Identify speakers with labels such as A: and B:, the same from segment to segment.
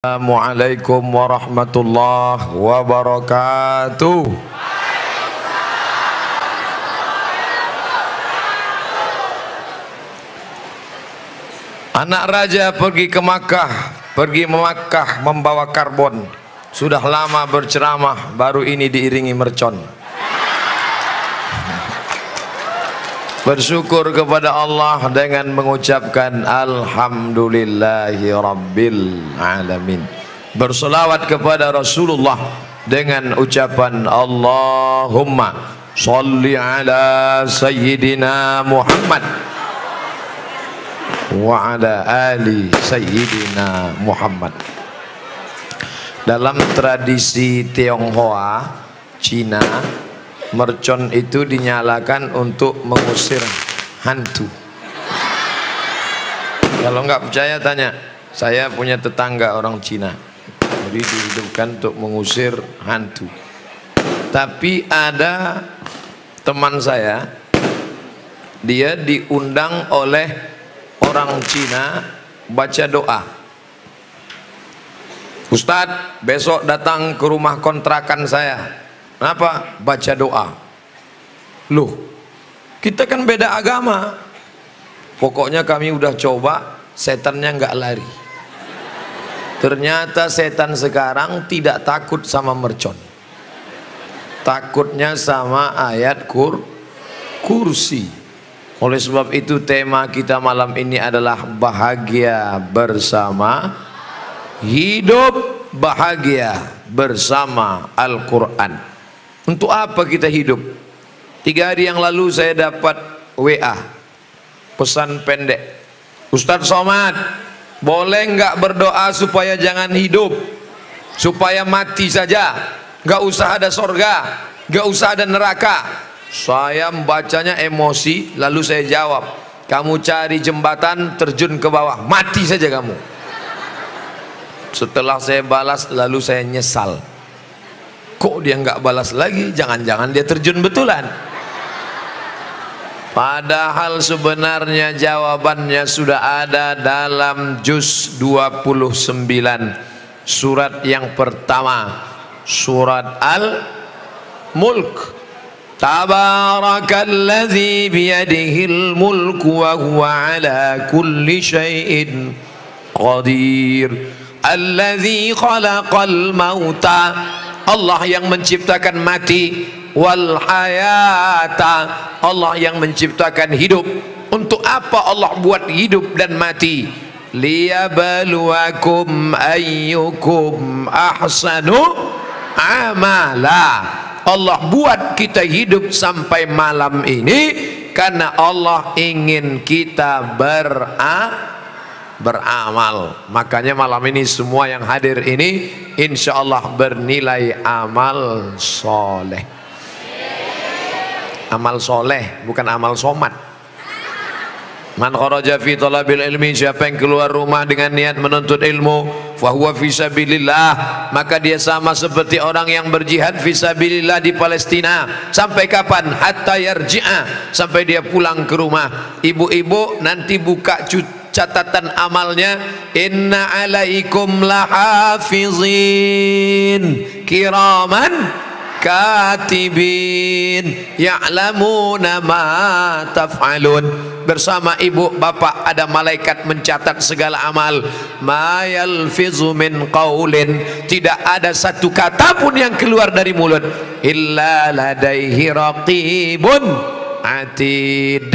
A: Assalamualaikum warahmatullahi wabarakatuh. Anak raja pergi ke Makkah, pergi ke Makkah membawa karbon. Sudah lama berceramah, baru ini diiringi mercon. Bersyukur kepada Allah dengan mengucapkan Alhamdulillahi Rabbil Alamin. Berselawat kepada Rasulullah dengan ucapan Allahumma Salli ala Sayyidina Muhammad wa ala ali Sayyidina Muhammad. Dalam tradisi Tionghoa, Cina, mercon itu dinyalakan untuk mengusir hantu. Kalau nggak percaya tanya, saya punya tetangga orang Cina, jadi dihidupkan untuk mengusir hantu. Tapi ada teman saya, dia diundang oleh orang Cina baca doa. Ustadz, besok datang ke rumah kontrakan saya. Kenapa? Baca doa. Loh, kita kan beda agama. Pokoknya kami udah coba, setannya nggak lari. Ternyata setan sekarang tidak takut sama mercon, takutnya sama ayat kursi. Oleh sebab itu tema kita malam ini adalah bahagia bersama, hidup bahagia bersama Al-Quran. Untuk apa kita hidup? 3 hari yang lalu saya dapat WA, pesan pendek. Ustadz Somad, boleh nggak berdoa supaya jangan hidup, supaya mati saja, nggak usah ada sorga, nggak usah ada neraka. Saya membacanya emosi, lalu saya jawab, kamu cari jembatan, terjun ke bawah, mati saja kamu. Setelah saya balas, lalu saya nyesal. Kok dia nggak balas lagi? Jangan-jangan dia terjun betulan. Padahal sebenarnya jawabannya sudah ada dalam juz 29 surat yang pertama, surat Al-Mulk. Tabarakalladzi biyadihil mulku wa huwa ala kulli syai'in qadir. Alladzi khalaqal mauta, Allah yang menciptakan mati, wal hayata, Allah yang menciptakan hidup. Untuk apa Allah buat hidup dan mati? Liyabluwakum ayyukum ahsanu amala. Allah buat kita hidup sampai malam ini karena Allah ingin kita beramal. Makanya malam ini semua yang hadir ini insya Allah bernilai amal soleh. Amal soleh, bukan amal somat. Man kharaja fi talabil ilmi, siapa yang keluar rumah dengan niat menuntut ilmu, fahuwa fi sabilillah, maka dia sama seperti orang yang berjihad fi sabilillah di Palestina. Sampai kapan? Hatta yarji'a, sampai dia pulang ke rumah. Ibu-ibu nanti buka catatan amalnya, inna alaikum lahafizin kiraman katibin ya'lamuna ma taf'alun. Bersama ibu bapak ada malaikat mencatat segala amal. Ma yalfizu min qaulin, tidak ada satu kata pun yang keluar dari mulut, illa ladaihi raqibun atid.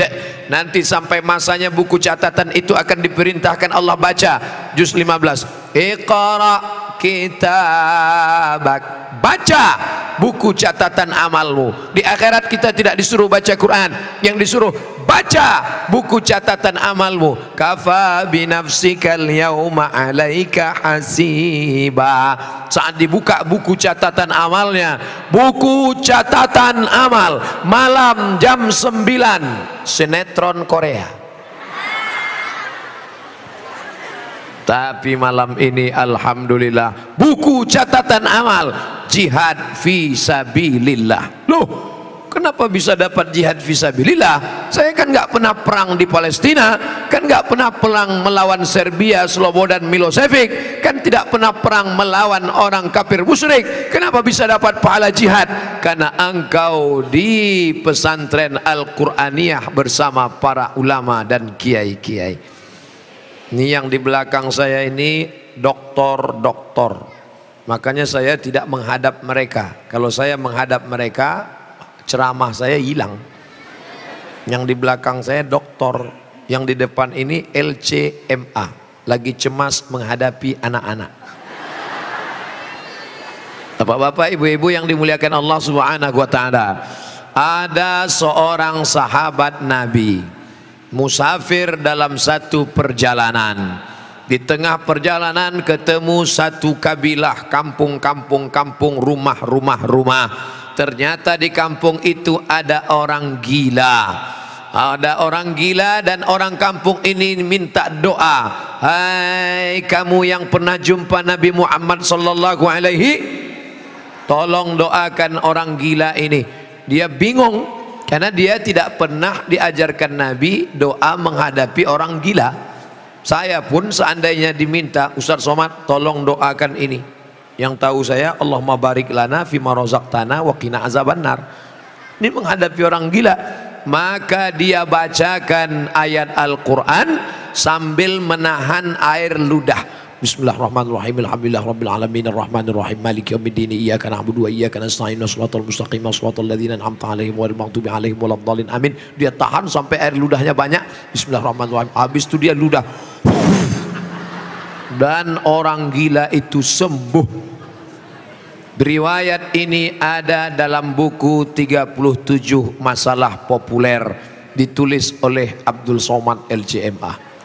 A: Nanti sampai masanya buku catatan itu akan diperintahkan Allah baca juz 15. Iqra kitabak, baca buku catatan amalmu. Di akhirat kita tidak disuruh baca Quran, yang disuruh baca buku catatan amalmu. Kafa binafsikal yauma alaika hasiba. Saat dibuka buku catatan amalnya, buku catatan amal, malam jam 9, sinetron Korea. Tapi malam ini alhamdulillah buku catatan amal jihad fi sabilillah. Loh, kenapa Kenapa bisa dapat jihad fisabilillah? Saya kan nggak pernah perang di Palestina, kan nggak pernah perang melawan Serbia, Slobodan Milosevic, kan tidak pernah perang melawan orang kafir musyrik. Kenapa bisa dapat pahala jihad? Karena engkau di pesantren Al-Qur'aniyah bersama para ulama dan kiai-kiai. Ini yang di belakang saya ini doktor-doktor. Makanya saya tidak menghadap mereka. Kalau saya menghadap mereka, ceramah saya hilang. Yang di belakang saya doktor, yang di depan ini LCMA, lagi cemas menghadapi anak-anak. Bapak-bapak, ibu-ibu yang dimuliakan Allah Subhanahu wa taala, ada seorang sahabat Nabi musafir dalam satu perjalanan. Di tengah perjalanan ketemu satu kabilah, kampung, rumah. Ternyata di kampung itu ada orang gila. Ada orang gila dan orang kampung ini minta doa. Hai kamu yang pernah jumpa Nabi Muhammad sallallahu alaihi, tolong doakan orang gila ini. Dia bingung karena dia tidak pernah diajarkan Nabi doa menghadapi orang gila. Saya pun seandainya diminta, Ustaz Somad tolong doakan ini, yang tahu saya Allahumma barik lana fima razaqtana wa qina azabannar. Ini menghadapi orang gila, maka dia bacakan ayat Al-Qur'an sambil menahan air ludah. Bismillahirrahmanirrahim. Alhamdulillahirabbil alamin arrahmanir rahim maliki yaumiddin iyyaka na'budu wa iyyaka nasta'in shiratal mustaqim shiratal ladzina an'amta 'alaihim ghairil maghdubi 'alaihim waladdallin amin. Dia tahan sampai air ludahnya banyak. Bismillahirrahmanirrahim. Habis itu dia ludah. Dan orang gila itu sembuh. Riwayat ini ada dalam buku 37 masalah populer, ditulis oleh Abdul Somad LCMA.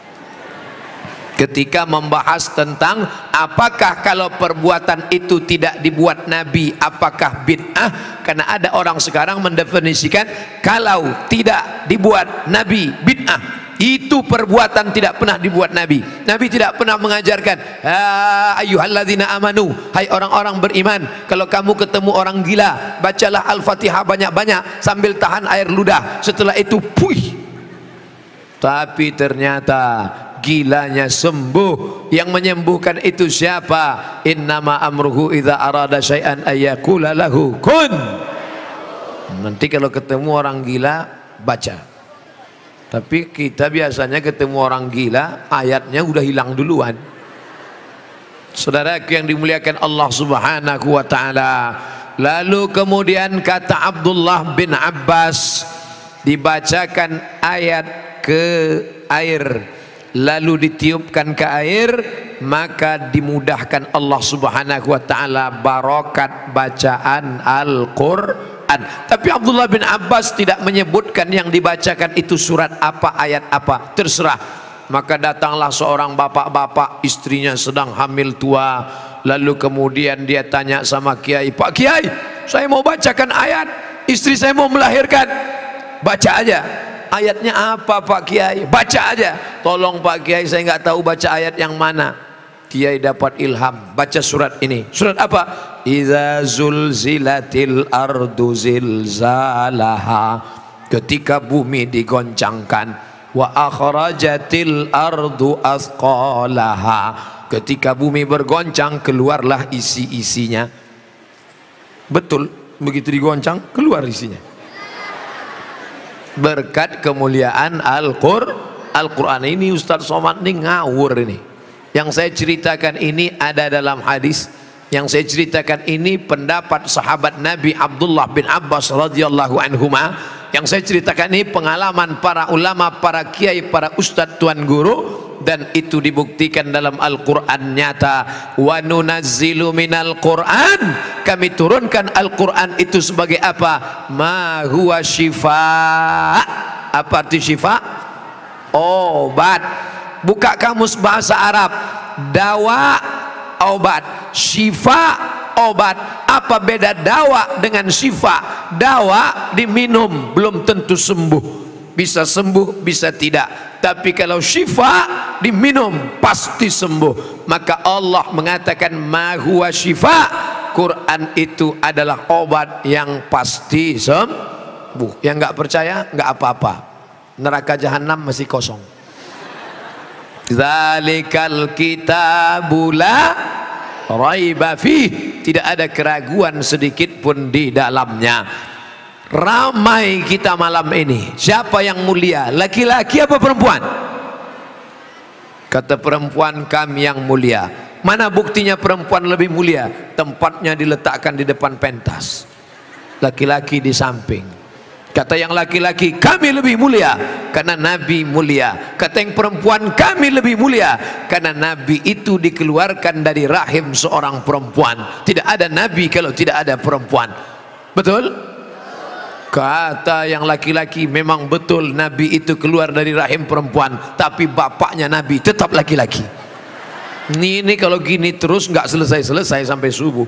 A: Ketika membahas tentang apakah kalau perbuatan itu tidak dibuat Nabi, apakah bid'ah? Karena ada orang sekarang mendefinisikan kalau tidak dibuat Nabi bid'ah. Itu perbuatan tidak pernah dibuat Nabi. Nabi tidak pernah mengajarkan ayyuhalladzina amanu, hai orang-orang beriman, kalau kamu ketemu orang gila, bacalah Al-Fatihah banyak-banyak sambil tahan air ludah. Setelah itu puih. Tapi ternyata gilanya sembuh. Yang menyembuhkan itu siapa? Innama amruhu idza arada syai'an ayyakula lahu kun. Nanti kalau ketemu orang gila baca. Tapi kita biasanya ketemu orang gila, ayatnya udah hilang duluan. Saudaraku yang dimuliakan Allah Subhanahu wa taala. Lalu kemudian kata Abdullah bin Abbas, dibacakan ayat ke air, lalu ditiupkan ke air, maka dimudahkan Allah Subhanahu wa taala barokat bacaan Al-Qur'an. Tapi Abdullah bin Abbas tidak menyebutkan yang dibacakan itu surat apa, ayat apa, terserah. Maka datanglah seorang bapak-bapak, istrinya sedang hamil tua. Lalu kemudian dia tanya sama kiai, Pak Kiai, saya mau bacakan ayat, istri saya mau melahirkan. Baca aja. Ayatnya apa Pak Kiai? Baca aja. Tolong Pak Kiai, saya nggak tahu baca ayat yang mana. Kiai dapat ilham, baca surat ini. Surat apa? Idza zulzilatil ardu zilzalaha, ketika bumi digoncangkan. Wa akhrajatil ardu athqalaha, ketika bumi bergoncang keluarlah isi-isinya. Betul, begitu digoncang keluar isinya. Berkat kemuliaan Al-Qur'an ini. Ustaz Somad ini ngawur ini. Yang saya ceritakan ini ada dalam hadis. Yang saya ceritakan ini pendapat sahabat Nabi Abdullah bin Abbas radhiyallahu anhuma. Yang saya ceritakan ini pengalaman para ulama, para kiai, para ustadz tuan guru, dan itu dibuktikan dalam Al-Qur'an nyata. Wa nunazzilu minal Qur'an, kami turunkan Al-Qur'an itu sebagai apa? Ma huwa syifa. Apa arti syifa? Obat. Buka kamus bahasa Arab. Dawa, obat. Syifa, obat. Apa beda dawa dengan syifa? Dawa diminum belum tentu sembuh. Bisa sembuh, bisa tidak. Tapi kalau syifa diminum pasti sembuh. Maka Allah mengatakan ma huwa syifa. Quran itu adalah obat yang pasti Bu, yang nggak percaya nggak apa-apa, neraka jahanam masih kosong. Zalikal kitabula raiba fih, tidak ada keraguan sedikit pun di dalamnya. Ramai kita malam ini, siapa yang mulia, laki-laki apa perempuan? Kata perempuan, kami yang mulia. Mana buktinya perempuan lebih mulia? Tempatnya diletakkan di depan pentas, laki-laki di samping. Kata yang laki-laki, kami lebih mulia karena Nabi mulia. Kata yang perempuan, kami lebih mulia karena Nabi itu dikeluarkan dari rahim seorang perempuan. Tidak ada Nabi kalau tidak ada perempuan. Betul? Kata yang laki-laki, memang betul Nabi itu keluar dari rahim perempuan, tapi bapaknya Nabi tetap laki-laki. Ini kalau gini terus nggak selesai-selesai sampai subuh.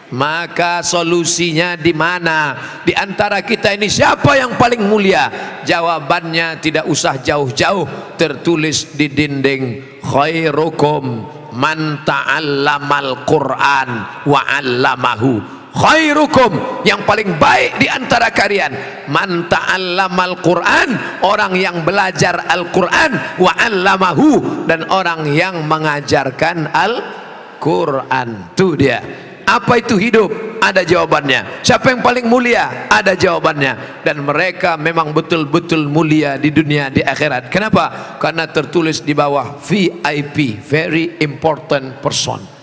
A: Maka solusinya di mana? Di antara kita ini siapa yang paling mulia? Jawabannya tidak usah jauh-jauh, tertulis di dinding, khairukum man ta'allamal Qur'an wa 'allamahu. Khairukum, yang paling baik di antara kalian, man ta'allamal Qur'an, orang yang belajar Al-Qur'an, wa 'allamahu, dan orang yang mengajarkan Al-Qur'an. Itu dia. Apa itu hidup? Ada jawabannya. Siapa yang paling mulia? Ada jawabannya. Dan mereka memang betul-betul mulia di dunia, di akhirat. Kenapa? Karena tertulis di bawah VIP, very important person.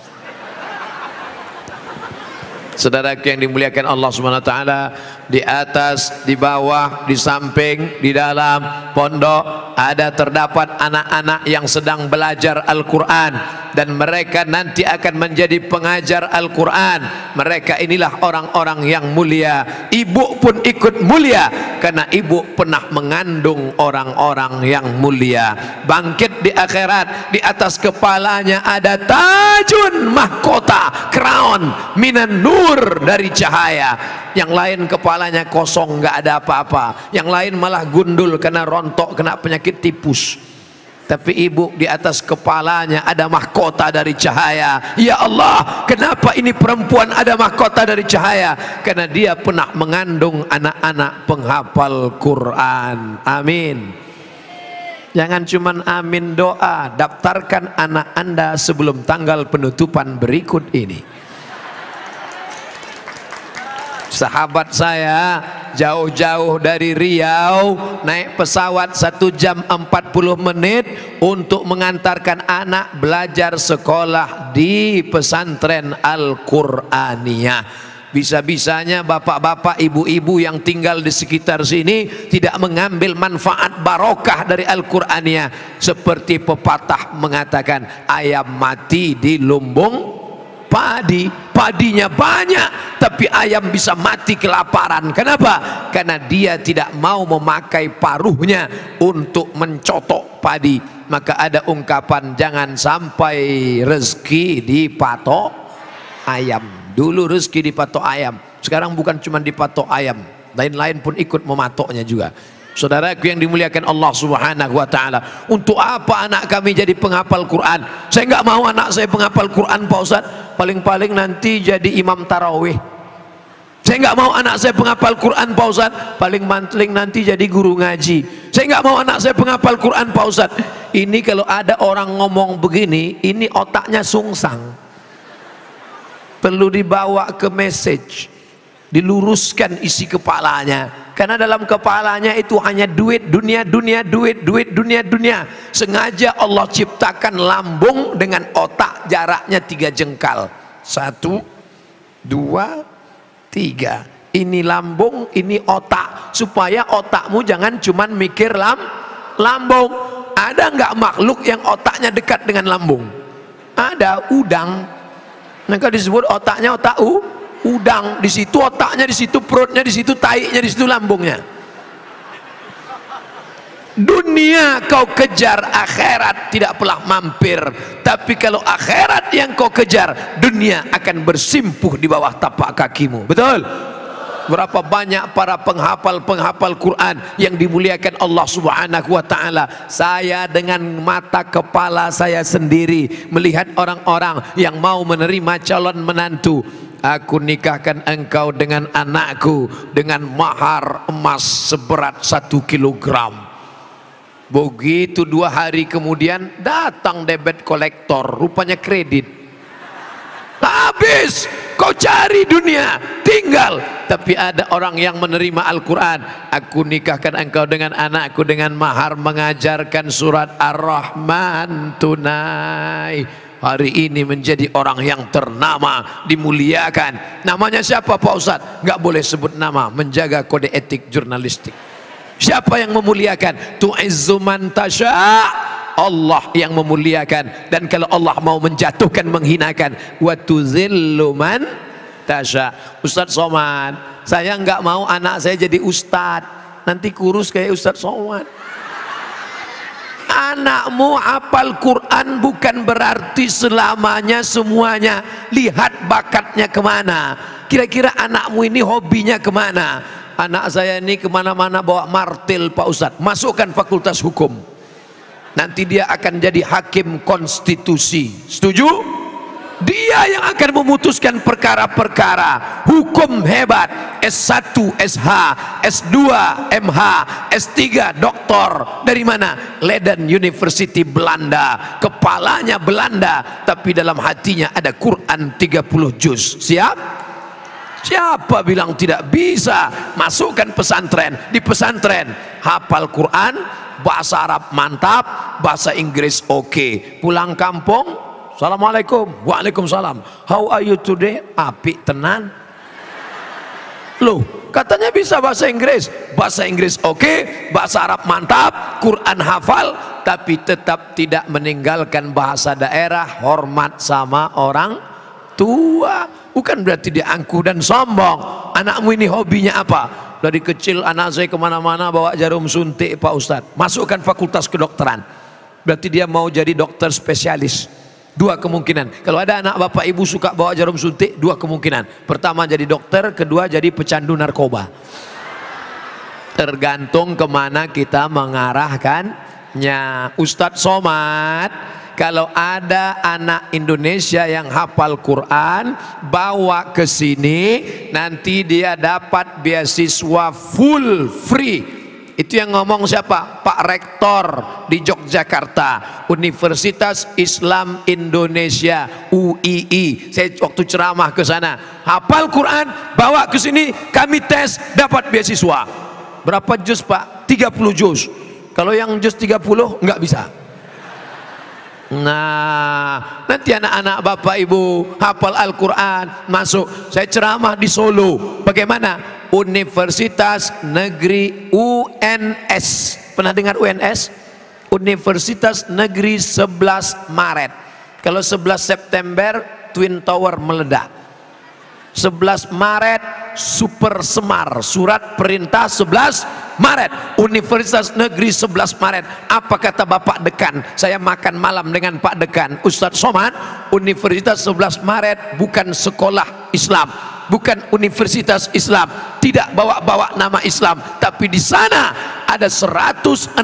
A: Saudaraku yang dimuliakan Allah Subhanahu wa taala, di atas, di bawah, di samping, di dalam pondok ada terdapat anak-anak yang sedang belajar Al-Qur'an, dan mereka nanti akan menjadi pengajar Al-Qur'an. Mereka inilah orang-orang yang mulia. Ibu pun ikut mulia karena ibu pernah mengandung orang-orang yang mulia. Bangkit di akhirat, di atas kepalanya ada tajun, mahkota, crown minan nur, dari cahaya. Yang lain kepalanya kosong, nggak ada apa-apa. Yang lain malah gundul kena rontok, kena penyakit tipus. Tapi ibu di atas kepalanya ada mahkota dari cahaya. Ya Allah, kenapa ini perempuan ada mahkota dari cahaya? Karena dia pernah mengandung anak-anak penghafal Quran. Amin. Jangan cuman amin doa, daftarkan anak Anda sebelum tanggal penutupan berikut ini. Sahabat saya jauh-jauh dari Riau naik pesawat 1 jam 40 menit untuk mengantarkan anak belajar sekolah di pesantren Al-Qur'aniyah. Bisa-bisanya bapak-bapak, ibu-ibu yang tinggal di sekitar sini tidak mengambil manfaat barokah dari Al-Qur'aniyah. Seperti pepatah mengatakan, ayam mati di lumbung padi, padinya banyak tapi ayam bisa mati kelaparan. Kenapa? Karena dia tidak mau memakai paruhnya untuk mencotok padi. Maka ada ungkapan, jangan sampai rezeki dipatok ayam. Dulu rezeki dipatok ayam, sekarang bukan cuma dipatok ayam, lain-lain pun ikut mematoknya juga. Saudaraku yang dimuliakan Allah Subhanahu wa taala, untuk apa anak kami jadi penghafal Quran? Saya nggak mau anak saya penghafal Quran, Pak Ustaz. Paling-paling nanti jadi imam tarawih. Saya nggak mau anak saya penghafal Quran, Pak Ustaz. Paling nanti jadi guru ngaji. Saya nggak mau anak saya penghafal Quran, Pak Ustaz. Ini kalau ada orang ngomong begini, ini otaknya sungsang. Perlu dibawa ke message, diluruskan isi kepalanya. Karena dalam kepalanya itu hanya duit, dunia, dunia, duit, duit, dunia, dunia. Sengaja Allah ciptakan lambung dengan otak jaraknya 3 jengkal. 1, 2, 3. Ini lambung, ini otak. Supaya otakmu jangan cuman mikir lambung. Ada nggak makhluk yang otaknya dekat dengan lambung? Ada, udang. Maka disebut otaknya otak udang. Di situ otaknya, di situ perutnya, di situ taiknya, di situ lambungnya. Dunia kau kejar, akhirat tidak pernah mampir. Tapi kalau akhirat yang kau kejar, dunia akan bersimpuh di bawah tapak kakimu. Betul? Berapa banyak para penghafal Quran yang dimuliakan Allah Subhanahu wa taala. Saya dengan mata kepala saya sendiri melihat orang-orang yang mau menerima calon menantu. aku nikahkan engkau dengan anakku dengan mahar emas seberat 1 kilogram. Begitu 2 hari kemudian datang debit kolektor, rupanya kredit. Habis kau cari dunia tinggal, tapi ada orang yang menerima Al-Quran. Aku nikahkan engkau dengan anakku dengan mahar mengajarkan surat Ar-Rahman tunai. Hari ini menjadi orang yang ternama, dimuliakan. Namanya siapa Pak Ustadz? Nggak boleh sebut nama, menjaga kode etik jurnalistik. Siapa yang memuliakan? Tu'izzu man tasya', Allah yang memuliakan. Dan kalau Allah mau menjatuhkan, menghinakan, wa tuzillu man tasya. Ustadz Somad, saya nggak mau anak saya jadi ustadz, nanti kurus kayak Ustadz Somad. Anakmu hafal Quran bukan berarti selamanya semuanya. Lihat bakatnya kemana. Kira-kira anakmu ini hobinya kemana? Anak saya ini kemana-mana bawa martil Pak Ustadz. Masukkan fakultas hukum, nanti dia akan jadi hakim konstitusi. Setuju? Dia yang akan memutuskan perkara-perkara hukum hebat. S1, SH, S2, MH, S3, doktor. Dari mana? Leiden University Belanda. Kepalanya Belanda, tapi dalam hatinya ada Quran 30 juz. Siap? Siapa bilang tidak bisa? Masukkan pesantren. Di pesantren hafal Quran, bahasa Arab mantap, bahasa Inggris oke. Pulang kampung, assalamualaikum, waalaikumsalam, how are you today? Apik tenan. Loh, katanya bisa bahasa Inggris oke, bahasa Arab mantap, Quran hafal, tapi tetap tidak meninggalkan bahasa daerah, hormat sama orang tua. Bukan berarti dia angkuh dan sombong. Anakmu ini hobinya apa? Dari kecil anak saya kemana-mana bawa jarum suntik Pak Ustadz. Masukkan fakultas kedokteran, berarti dia mau jadi dokter spesialis. 2 kemungkinan. Kalau ada anak bapak ibu suka bawa jarum suntik, 2 kemungkinan. Pertama jadi dokter, kedua jadi pecandu narkoba. Tergantung kemana kita mengarahkannya. Ustadz Somad, kalau ada anak Indonesia yang hafal Quran, bawa ke sini, nanti dia dapat beasiswa full free. Itu yang ngomong siapa? Pak Rektor di Yogyakarta, Universitas Islam Indonesia, UII. Saya waktu ceramah ke sana, hafal Quran, bawa ke sini, kami tes, dapat beasiswa. Berapa juz Pak? 30 juz. Kalau yang juz 30 nggak bisa. Nah, nanti anak-anak bapak ibu hafal Al-Quran masuk. Saya ceramah di Solo. Bagaimana? Universitas Negeri UNS. Pernah dengar UNS? Universitas Negeri 11 Maret. Kalau 11 September Twin Tower meledak. 11 Maret Super Semar, surat perintah 11 Maret, Universitas Negeri 11 Maret. Apa kata Bapak Dekan? Saya makan malam dengan Pak Dekan, Ustadz Somad. Universitas 11 Maret bukan sekolah Islam, bukan universitas Islam, tidak bawa-bawa nama Islam, tapi di sana ada 160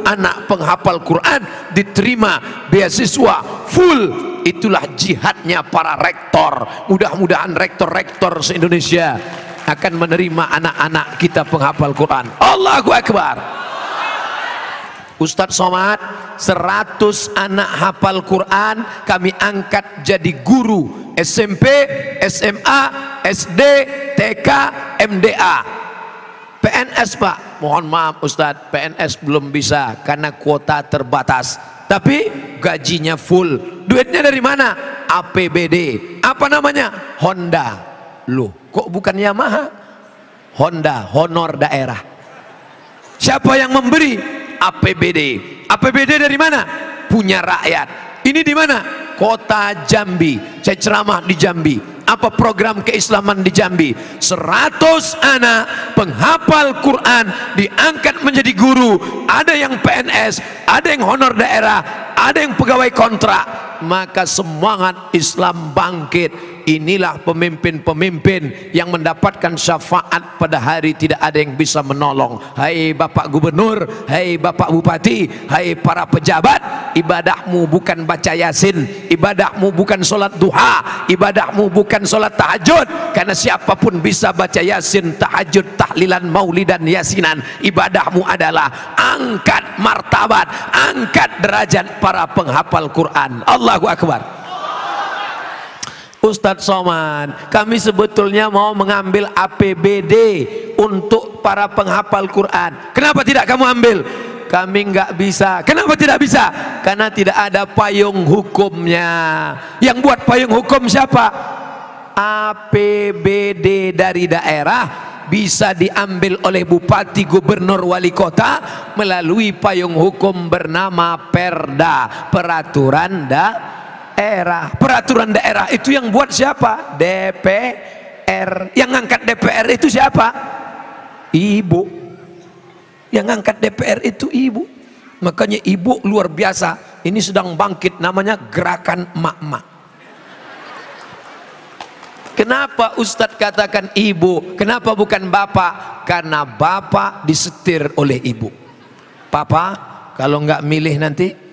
A: anak penghafal Quran diterima beasiswa full. Itulah jihadnya para rektor. Mudah-mudahan rektor-rektor se-Indonesia akan menerima anak-anak kita penghafal Quran. Allahu Akbar. Ustadz Somad, 100 anak hafal Quran kami angkat jadi guru SMP, SMA, SD, TK, MDA. PNS Pak, mohon maaf Ustadz, PNS belum bisa karena kuota terbatas, tapi gajinya full. Duitnya dari mana? APBD. Apa namanya? Honda. Loh, kok bukan Yamaha? Honda, honor daerah. Siapa yang memberi? APBD. APBD dari mana? Punya rakyat. Ini di mana? Kota Jambi. Saya ceramah di Jambi. Apa program keislaman di Jambi? 100 anak penghafal Quran diangkat menjadi guru. Ada yang PNS, ada yang honor daerah, ada yang pegawai kontrak. maka semangat Islam bangkit. Inilah pemimpin-pemimpin yang mendapatkan syafaat pada hari tidak ada yang bisa menolong. Hai Bapak Gubernur, hai Bapak Bupati, hai para pejabat, ibadahmu bukan baca Yasin, ibadahmu bukan sholat duha, ibadahmu bukan sholat tahajud, karena siapapun bisa baca Yasin, tahajud, tahlilan, maulidan, yasinan. Ibadahmu adalah angkat martabat, angkat derajat para penghafal Quran. Allahu Akbar. Ustadz Somad, kami sebetulnya mau mengambil APBD untuk para penghafal Quran. Kenapa tidak kamu ambil? Kami nggak bisa. Kenapa tidak bisa? Karena tidak ada payung hukumnya. Yang buat payung hukum siapa? APBD dari daerah bisa diambil oleh bupati, gubernur, wali kota melalui payung hukum bernama Perda, peraturan daerah. Peraturan daerah itu yang buat siapa? DPR. Yang ngangkat DPR itu siapa? Ibu. Yang ngangkat DPR itu ibu. Makanya ibu luar biasa. Ini sedang bangkit, namanya gerakan emak-emak. Kenapa Ustadz katakan ibu? Kenapa bukan bapak? Karena bapak disetir oleh ibu. Papa kalau nggak milih nanti.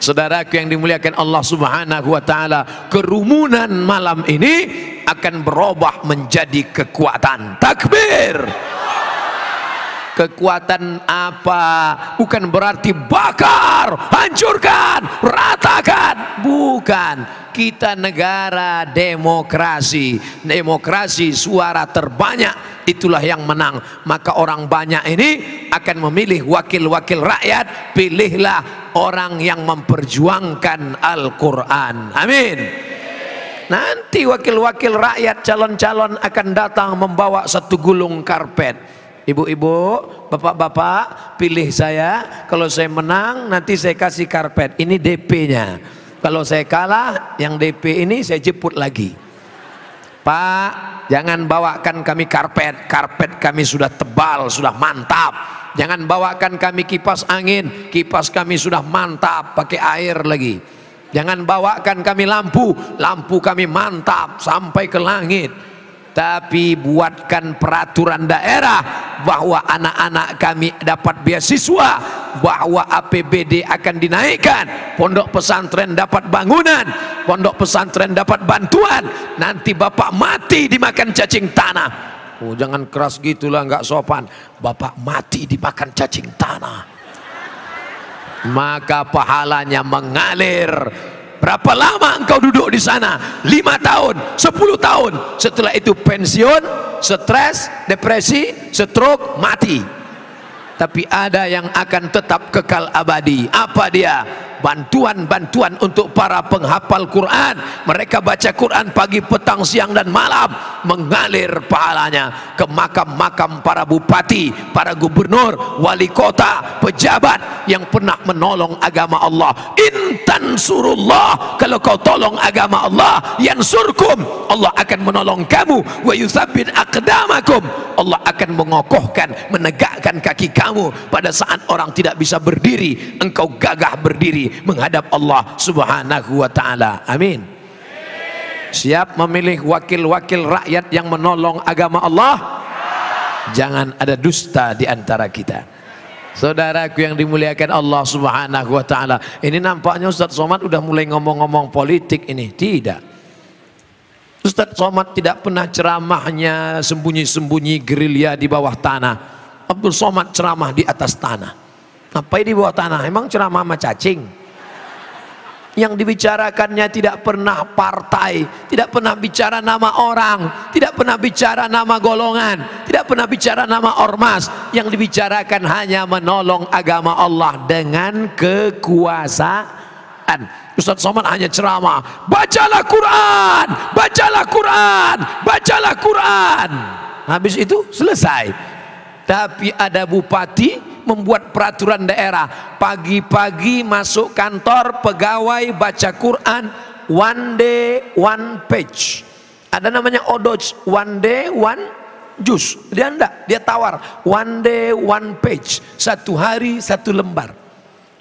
A: Saudaraku yang dimuliakan Allah Subhanahu wa taala, kerumunan malam ini akan berubah menjadi kekuatan. Takbir. Kekuatan apa? Bukan berarti bakar, hancurkan, ratakan. Bukan. Kita negara demokrasi. Demokrasi suara terbanyak, itulah yang menang. Maka orang banyak ini akan memilih wakil-wakil rakyat. Pilihlah orang yang memperjuangkan Al-Quran. Amin. Nanti wakil-wakil rakyat, calon-calon akan datang membawa satu gulung karpet. Ibu-ibu, bapak-bapak, pilih saya. Kalau saya menang, nanti saya kasih karpet. Ini DP-nya. Kalau saya kalah, yang DP ini saya jemput lagi. Pak, jangan bawakan kami karpet. Karpet kami sudah tebal, sudah mantap. Jangan bawakan kami kipas angin. Kipas kami sudah mantap, pakai air lagi. Jangan bawakan kami lampu. Lampu kami mantap sampai ke langit. Tapi buatkan peraturan daerah bahwa anak-anak kami dapat beasiswa, bahwa APBD akan dinaikkan, pondok pesantren dapat bangunan, pondok pesantren dapat bantuan. Nanti bapak mati dimakan cacing tanah. Oh, jangan keras gitulah, nggak sopan. Bapak mati dimakan cacing tanah, maka pahalanya mengalir. Berapa lama engkau duduk di sana? 5 tahun, 10 tahun. Setelah itu pensiun, stres, depresi, stroke, mati. Tapi ada yang akan tetap kekal abadi. Apa dia? Bantuan-bantuan untuk para penghafal Quran. Mereka baca Quran pagi, petang, siang dan malam. Mengalir pahalanya ke makam-makam para bupati, para gubernur, wali kota, pejabat yang pernah menolong agama Allah. Intan surullah, kalau kau tolong agama Allah, yansurkum, Allah akan menolong kamu. Wa yutsabbit aqdamakum, Allah akan mengokohkan, menegakkan kaki kamu pada saat orang tidak bisa berdiri. Engkau gagah berdiri menghadap Allah Subhanahu wa taala. Amin. Siap memilih wakil-wakil rakyat yang menolong agama Allah? Jangan ada dusta di antara kita. Saudaraku yang dimuliakan Allah Subhanahu wa taala, ini nampaknya Ustadz Somad udah mulai ngomong-ngomong politik ini. Tidak. Ustadz Somad tidak pernah ceramahnya sembunyi-sembunyi gerilya di bawah tanah. Abdul Somad ceramah di atas tanah. Ngapain di bawah tanah? Emang ceramah sama cacing? Yang dibicarakannya tidak pernah partai, tidak pernah bicara nama orang, tidak pernah bicara nama golongan, tidak pernah bicara nama ormas. Yang dibicarakan hanya menolong agama Allah dengan kekuasaan. Ustadz Somad hanya ceramah, bacalah Quran, bacalah Quran, bacalah Quran. Habis itu selesai. Tapi ada bupati membuat peraturan daerah, pagi-pagi masuk kantor pegawai baca Quran, one day one page. Ada namanya odoj, one day one juz. Dia enggak, dia tawar one day one page, satu hari satu lembar.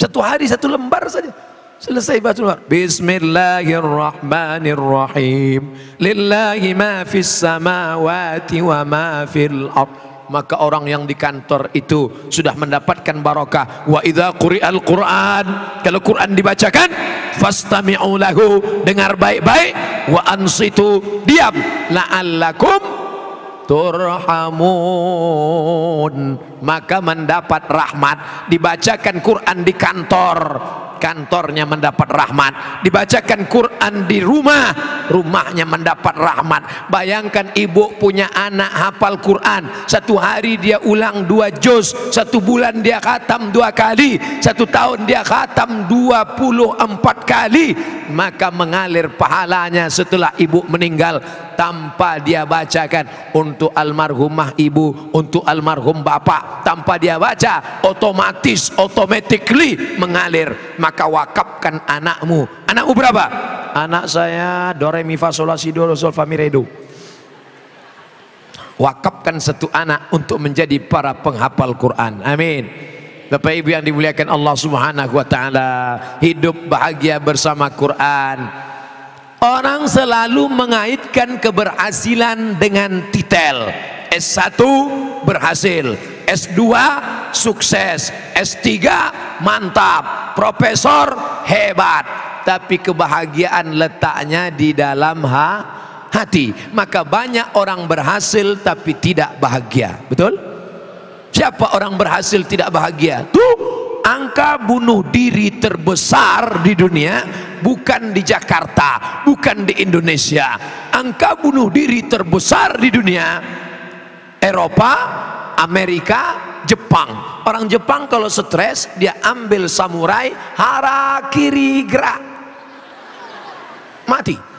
A: Satu hari satu lembar saja. Selesai baca lembar. Bismillahirrahmanirrahim. Lillahi ma fis samawati wa ma fil ardh. Maka orang yang di kantor itu sudah mendapatkan barokah. Wa idza quri'al Qur'an, kalau Quran dibacakan, fastami'u lahu, dengar baik-baik, wa ansitu, diam, la'allakum turhamun, maka mendapat rahmat. Dibacakan Quran di kantor, kantornya mendapat rahmat. Dibacakan Quran di rumah, rumahnya mendapat rahmat. Bayangkan ibu punya anak hafal Quran, satu hari dia ulang 2 juz, 1 bulan dia khatam 2 kali, 1 tahun dia khatam 24 kali, maka mengalir pahalanya setelah ibu meninggal tanpa dia bacakan. Untuk almarhumah ibu, untuk almarhum bapak, tanpa dia baca, otomatis, automatically mengalir. Maka wakafkan anakmu. Anakmu berapa? Anak saya do re mi fa sol la si do sol fa mi re do. Wakafkan satu anak untuk menjadi para penghafal Quran. Amin. Bapak Ibu yang dimuliakan Allah Subhanahu wa taala, hidup bahagia bersama Quran. Orang selalu mengaitkan keberhasilan dengan titel. S1 berhasil, S2 sukses, S3 mantap, profesor hebat. Tapi kebahagiaan letaknya di dalam hati. Maka banyak orang berhasil tapi tidak bahagia. Betul? Siapa orang berhasil tidak bahagia? Tuh, angka bunuh diri terbesar di dunia bukan di Jakarta, bukan di Indonesia. Angka bunuh diri terbesar di dunia Eropa, Amerika, Jepang. Orang Jepang kalau stres dia ambil samurai, harakiri gerak, mati.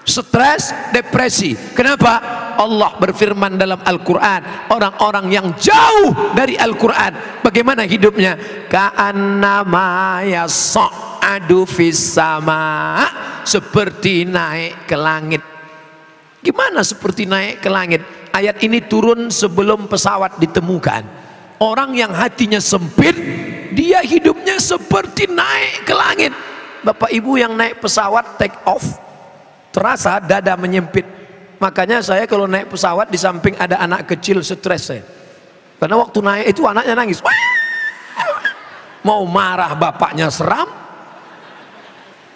A: Stres, depresi. Kenapa? Allah berfirman dalam Al-Quran, orang-orang yang jauh dari Al-Quran bagaimana hidupnya? Ka'annama yas'adu fis sama, seperti naik ke langit. Gimana seperti naik ke langit? Ayat ini turun sebelum pesawat ditemukan. Orang yang hatinya sempit, dia hidupnya seperti naik ke langit. Bapak Ibu yang naik pesawat take off, terasa dada menyempit. Makanya saya kalau naik pesawat di samping ada anak kecil stres saya. Karena waktu naik itu anaknya nangis. Mau marah bapaknya seram,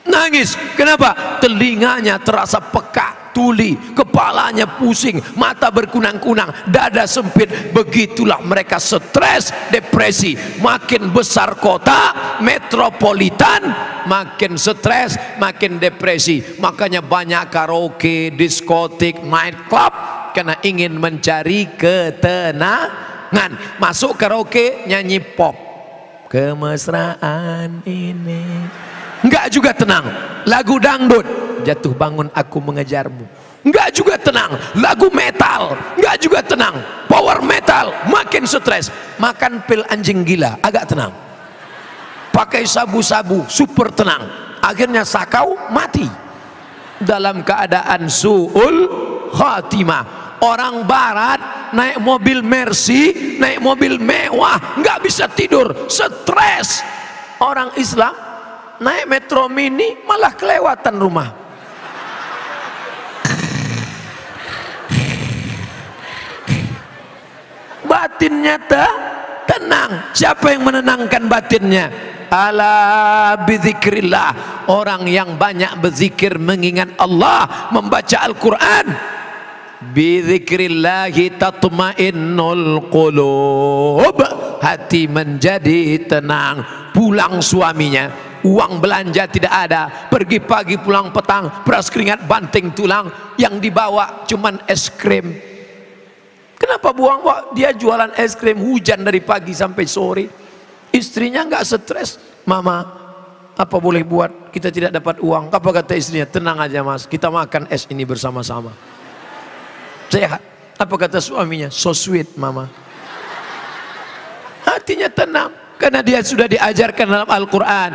A: nangis. Kenapa? Telinganya terasa peka, tuli, kepalanya pusing, mata berkunang-kunang, dada sempit. Begitulah mereka stres, depresi. Makin besar kota metropolitan, makin stres, makin depresi. Makanya banyak karaoke, diskotik, night club, karena ingin mencari ketenangan. Masuk karaoke nyanyi pop, kemesraan ini enggak juga tenang. Lagu dangdut, jatuh bangun aku mengejarmu, enggak juga tenang. Lagu metal, enggak juga tenang. Power metal, makin stres. Makan pil anjing gila, agak tenang. Pakai sabu-sabu, super tenang. Akhirnya sakau, mati dalam keadaan su'ul khatimah. Orang barat naik mobil Mercy, naik mobil mewah, nggak bisa tidur, stres. Orang Islam naik metro mini malah kelewatan rumah. Batinnya tenang. Siapa yang menenangkan batinnya? Ala bizikrillah, orang yang banyak berzikir mengingat Allah, membaca Al-Quran. Bizikrillahi tatmainnul qulub, hati menjadi tenang. Pulang suaminya, uang belanja tidak ada, pergi pagi pulang petang, beras keringat banting tulang, yang dibawa cuman es krim. Kenapa buang? Wah, dia jualan es krim, hujan dari pagi sampai sore. Istrinya nggak stres. Mama, apa boleh buat? Kita tidak dapat uang. Apa kata istrinya? Tenang aja mas, kita makan es ini bersama-sama. Sehat. Apa kata suaminya? So sweet mama. Hatinya tenang karena dia sudah diajarkan dalam Al-Quran.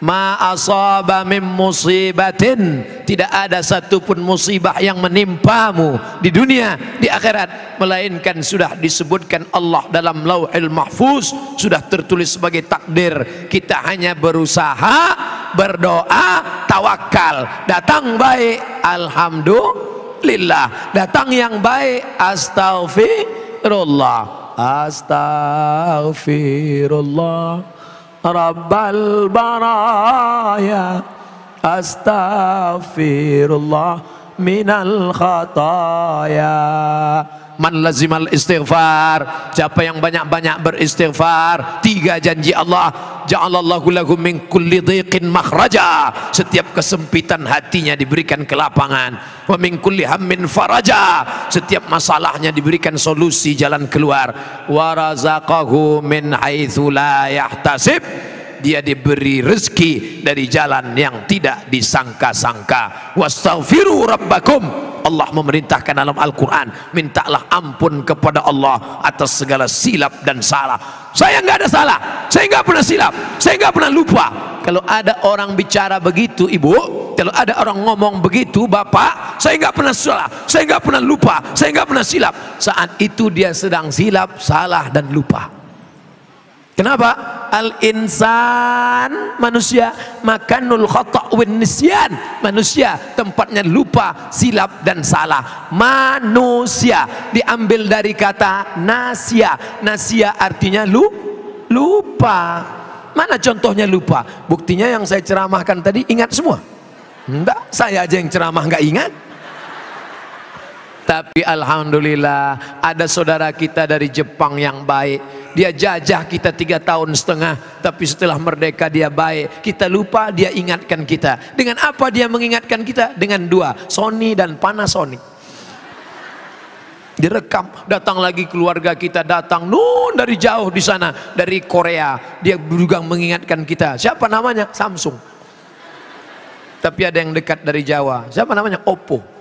A: Ma asaba min musibatin, tidak ada satupun musibah yang menimpamu di dunia, di akhirat, melainkan sudah disebutkan Allah dalam Lauhil Mahfuz, sudah tertulis sebagai takdir. Kita hanya berusaha, berdoa, tawakal. Datang baik, alhamdulillah. Datang yang baik, astaghfirullah, astaghfirullah Rabbal baraya, astaghfirullah minal khataya. Man lazimal istighfar, siapa yang banyak-banyak beristighfar, 3 janji Allah, ja'alallahu lahu min kulli dhiqin makhraja, setiap kesempitan hatinya diberikan kelapangan, wa min kulli hammin faraja, setiap masalahnya diberikan solusi, jalan keluar, wa razaqahu min haitsu la yahtasib, dia diberi rezeki dari jalan yang tidak disangka-sangka. Wastaghfiru rabbakum, Allah memerintahkan dalam Al-Quran, mintalah ampun kepada Allah atas segala silap dan salah. Saya nggak ada salah, saya nggak pernah silap, saya nggak pernah lupa. Kalau ada orang bicara begitu ibu, kalau ada orang ngomong begitu bapak, saya nggak pernah salah, saya nggak pernah lupa, saya nggak pernah silap, saat itu dia sedang silap, salah dan lupa. Kenapa? Al-insan, manusia, makanul khata' wan nisyan, manusia tempatnya lupa, silap dan salah. Manusia diambil dari kata nasia. Nasia artinya lupa. Mana contohnya lupa? Buktinya yang saya ceramahkan tadi ingat semua? Enggak, saya aja yang ceramah nggak ingat. Tapi alhamdulillah ada saudara kita dari Jepang yang baik. Dia jajah kita 3,5 tahun, tapi setelah merdeka dia baik. Kita lupa, dia ingatkan kita. Dengan apa dia mengingatkan kita? Dengan 2, Sony dan Panasonic. Direkam, datang lagi keluarga kita, datang dari jauh di sana, dari Korea. Dia juga mengingatkan kita. Siapa namanya? Samsung. Tapi ada yang dekat dari Jawa. Siapa namanya? Oppo.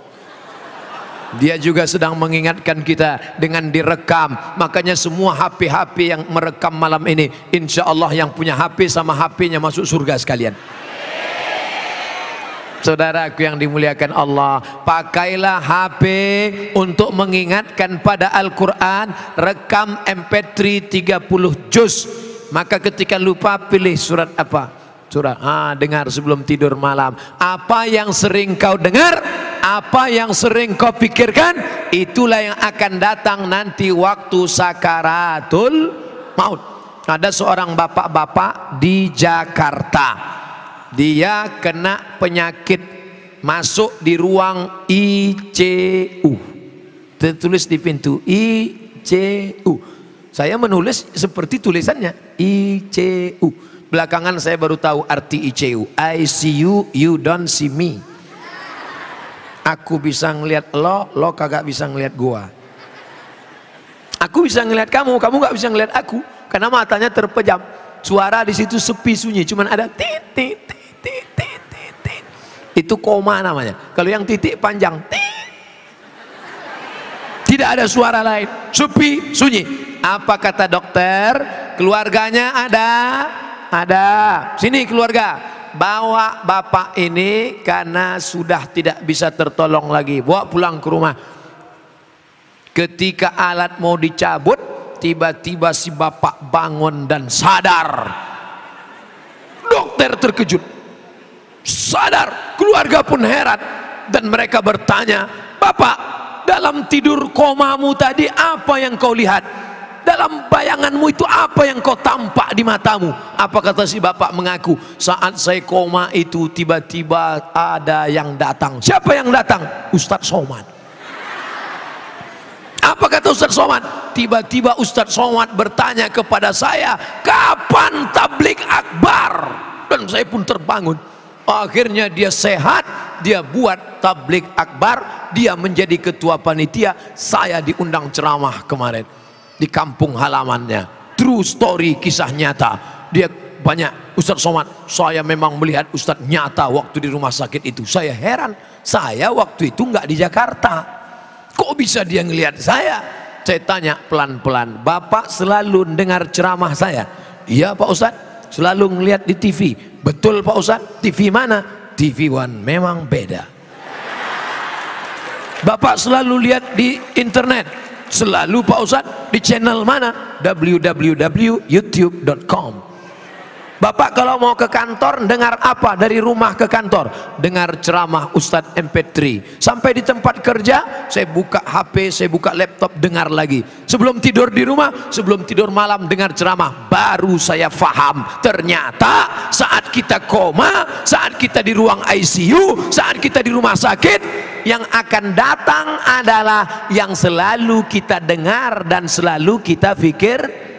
A: Dia juga sedang mengingatkan kita dengan direkam. Makanya semua HP-HP yang merekam malam ini, insya Allah yang punya HP sama HP-nya masuk surga sekalian. Saudaraku yang dimuliakan Allah, pakailah HP untuk mengingatkan pada Al-Quran. Rekam MP3 30 juz. Maka ketika lupa, pilih surat apa? Surat, dengar sebelum tidur malam. Apa yang sering kau dengar, apa yang sering kau pikirkan, itulah yang akan datang nanti waktu sakaratul maut. Ada seorang bapak-bapak di Jakarta, dia kena penyakit, masuk di ruang ICU, tertulis di pintu ICU. Saya menulis seperti tulisannya ICU. Belakangan saya baru tahu arti ICU. ICU, you don't see me. Aku bisa ngelihat lo kagak bisa ngelihat gua. Aku bisa ngelihat kamu nggak bisa ngelihat aku, karena matanya terpejam. Suara di situ sepi sunyi, cuman ada tit tit tit tit tit tit. Itu koma namanya. Kalau yang titik panjang, tit. Tidak ada suara lain, sepi sunyi. Apa kata dokter? Keluarganya ada. Sini keluarga, bawa bapak ini karena sudah tidak bisa tertolong lagi, bawa pulang ke rumah. Ketika alat mau dicabut, tiba-tiba si bapak bangun dan sadar. Dokter terkejut, sadar, keluarga pun heran, dan mereka bertanya, "Bapak, dalam tidur komamu tadi apa yang kau lihat? Dalam bayanganmu itu apa yang kau tampak di matamu?" Apa kata si bapak mengaku, "Saat saya koma itu tiba-tiba ada yang datang." Siapa yang datang? Ustadz Somad. Apa kata Ustadz Somad? Tiba-tiba Ustadz Somad bertanya kepada saya, "Kapan tablik akbar?" Dan saya pun terbangun. Akhirnya dia sehat, dia buat tablik akbar, dia menjadi ketua panitia. Saya diundang ceramah kemarin di kampung halamannya. True story, kisah nyata. Dia banyak, Ustadz Somad, saya memang melihat Ustadz nyata waktu di rumah sakit itu. Saya heran, saya waktu itu nggak di Jakarta, kok bisa dia ngelihat saya? Saya tanya pelan-pelan, "Bapak selalu dengar ceramah saya?" "Iya Pak Ustadz, selalu ngelihat di TV." Betul Pak Ustadz, TV mana? TV One memang beda. Bapak selalu lihat di internet, selalu Pak Ustadz di channel mana? www.youtube.com. Bapak kalau mau ke kantor dengar apa dari rumah ke kantor? Dengar ceramah Ustadz MP3. Sampai di tempat kerja saya buka HP, saya buka laptop, dengar lagi. Sebelum tidur di rumah, sebelum tidur malam dengar ceramah. Baru saya faham, ternyata saat kita koma, saat kita di ruang ICU, saat kita di rumah sakit, yang akan datang adalah yang selalu kita dengar dan selalu kita pikirkan.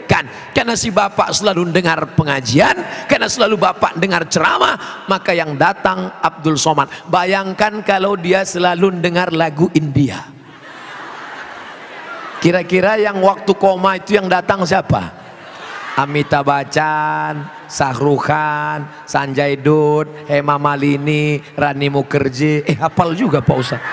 A: Karena si bapak selalu dengar pengajian, karena selalu bapak dengar ceramah, maka yang datang Abdul Somad. Bayangkan kalau dia selalu dengar lagu India. Kira-kira yang waktu koma itu yang datang siapa? Amitabh Bachchan, Shah Rukh Khan, Sanjay Dutt, Hema Malini, Rani Mukherjee. Hafal juga Pak Ustaz.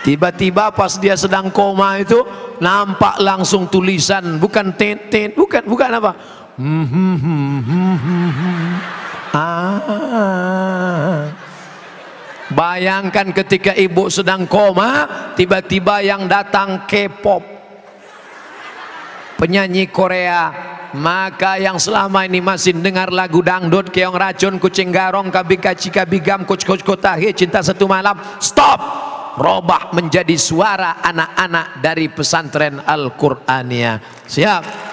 A: Tiba-tiba pas dia sedang koma itu nampak langsung tulisan, bukan tet, bukan apa? Bayangkan ketika ibu sedang koma, tiba-tiba yang datang K-pop, penyanyi Korea. Maka yang selama ini masih dengar lagu dangdut, keong racun, kucing garong, kabing kaci kabigam, kuc kotahe, cinta satu malam, stop. Robah menjadi suara anak-anak dari pesantren Al-Qur'aniyah. Siap?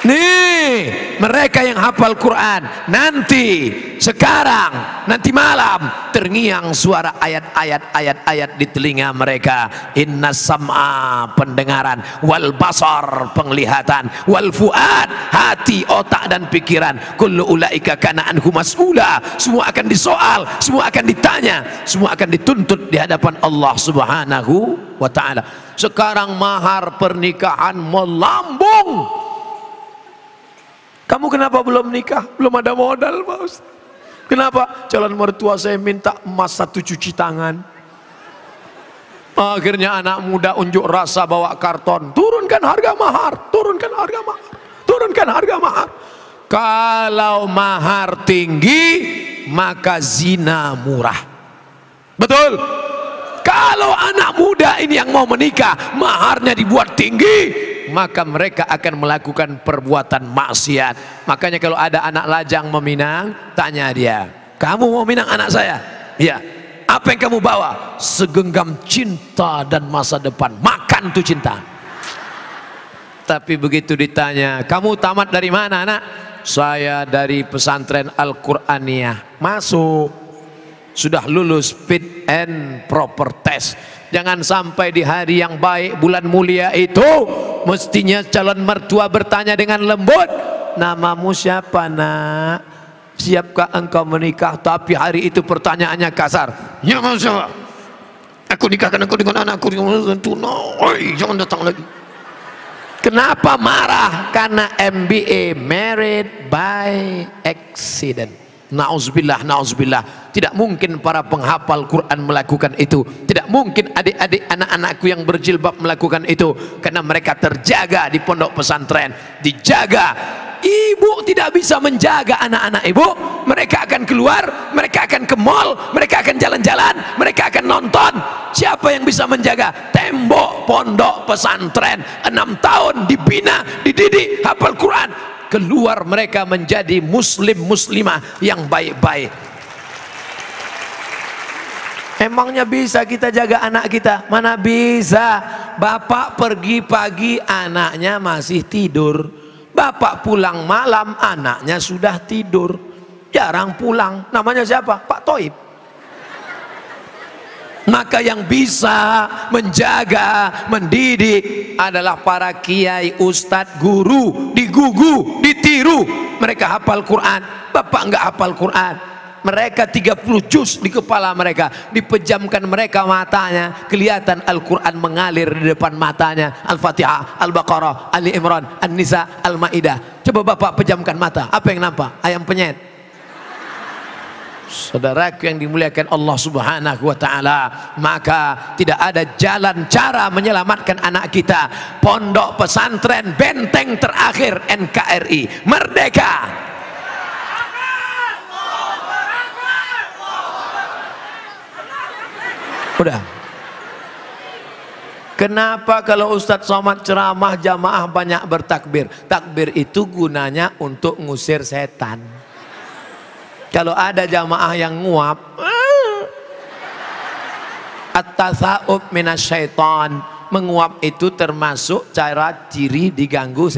A: Nih mereka yang hafal Quran, nanti sekarang, nanti malam terngiang suara ayat-ayat di telinga mereka. Inna sam'a, pendengaran, wal basar, penglihatan, wal fuad, hati, otak dan pikiran. Kullu ulaika kana anhu mas'ula, semua akan disoal, semua akan ditanya, semua akan dituntut di hadapan Allah Subhanahu wa ta'ala. Sekarang mahar pernikahan melambung. Kamu kenapa belum nikah? Belum ada modal Pak Ustaz. Kenapa? Calon mertua saya minta emas 1 cuci tangan. Akhirnya anak muda unjuk rasa bawa karton. Turunkan harga mahar, turunkan harga mahar, turunkan harga mahar. Kalau mahar tinggi maka zina murah. Betul? Kalau anak muda ini yang mau menikah maharnya dibuat tinggi, maka mereka akan melakukan perbuatan maksiat. Makanya kalau ada anak lajang meminang, tanya dia, kamu mau minang anak saya? Iya. Apa yang kamu bawa? Segenggam cinta dan masa depan. Makan tuh cinta. Tapi begitu ditanya, kamu tamat dari mana nak? Saya dari pesantren Al-Qur'aniyah. Masuk. Sudah lulus fit and proper test. Jangan sampai di hari yang baik, bulan mulia itu mestinya calon mertua bertanya dengan lembut, namamu siapa nak? Siapkah engkau menikah? Tapi hari itu pertanyaannya kasar. Ya masa aku nikahkan aku dengan anakku, jangan datang lagi. Kenapa marah? Karena MBA, married by accident. Nauzubillah, nauzubillah. Tidak mungkin para penghafal Quran melakukan itu. Tidak mungkin adik-adik anak-anakku yang berjilbab melakukan itu. Karena mereka terjaga di pondok pesantren. Dijaga. Ibu tidak bisa menjaga anak-anak ibu. Mereka akan keluar, mereka akan ke mall, mereka akan jalan-jalan, mereka akan nonton. Siapa yang bisa menjaga? Tembok pondok pesantren 6 tahun dibina, dididik, hafal Quran. Keluar mereka menjadi muslim muslimah yang baik-baik. Emangnya bisa kita jaga anak kita? Mana bisa. Bapak pergi pagi anaknya masih tidur, bapak pulang malam anaknya sudah tidur, jarang pulang. Namanya siapa? Pak Toib. Maka yang bisa menjaga, mendidik adalah para kiai, ustadz, guru. Digugu, ditiru. Mereka hafal Quran, bapak enggak hafal Quran. Mereka 30 juz di kepala mereka. Dipejamkan mereka matanya, kelihatan Al-Quran mengalir di depan matanya. Al-Fatihah, Al-Baqarah, Ali Imran, An-Nisa, Al-Maidah. Coba bapak pejamkan mata, apa yang nampak? Ayam penyet. Saudaraku yang dimuliakan Allah Subhanahu wa taala, maka tidak ada jalan cara menyelamatkan anak kita. Pondok pesantren benteng terakhir NKRI, merdeka. Udah. Kenapa kalau Ustadz Somad ceramah jamaah banyak bertakbir? Takbir itu gunanya untuk ngusir setan. Kalau ada jamaah yang nguap, at-tasa'ub minasyaiton, menguap itu termasuk cara ciri diganggu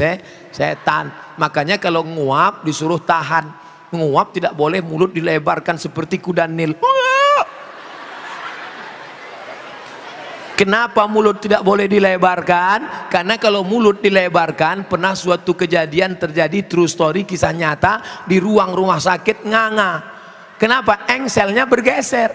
A: setan. Makanya kalau nguap disuruh tahan. Menguap tidak boleh mulut dilebarkan seperti kuda Nil. Kenapa mulut tidak boleh dilebarkan? Karena kalau mulut dilebarkan, pernah suatu kejadian terjadi, true story, kisah nyata, di ruang rumah sakit nganga. Kenapa? Engselnya bergeser.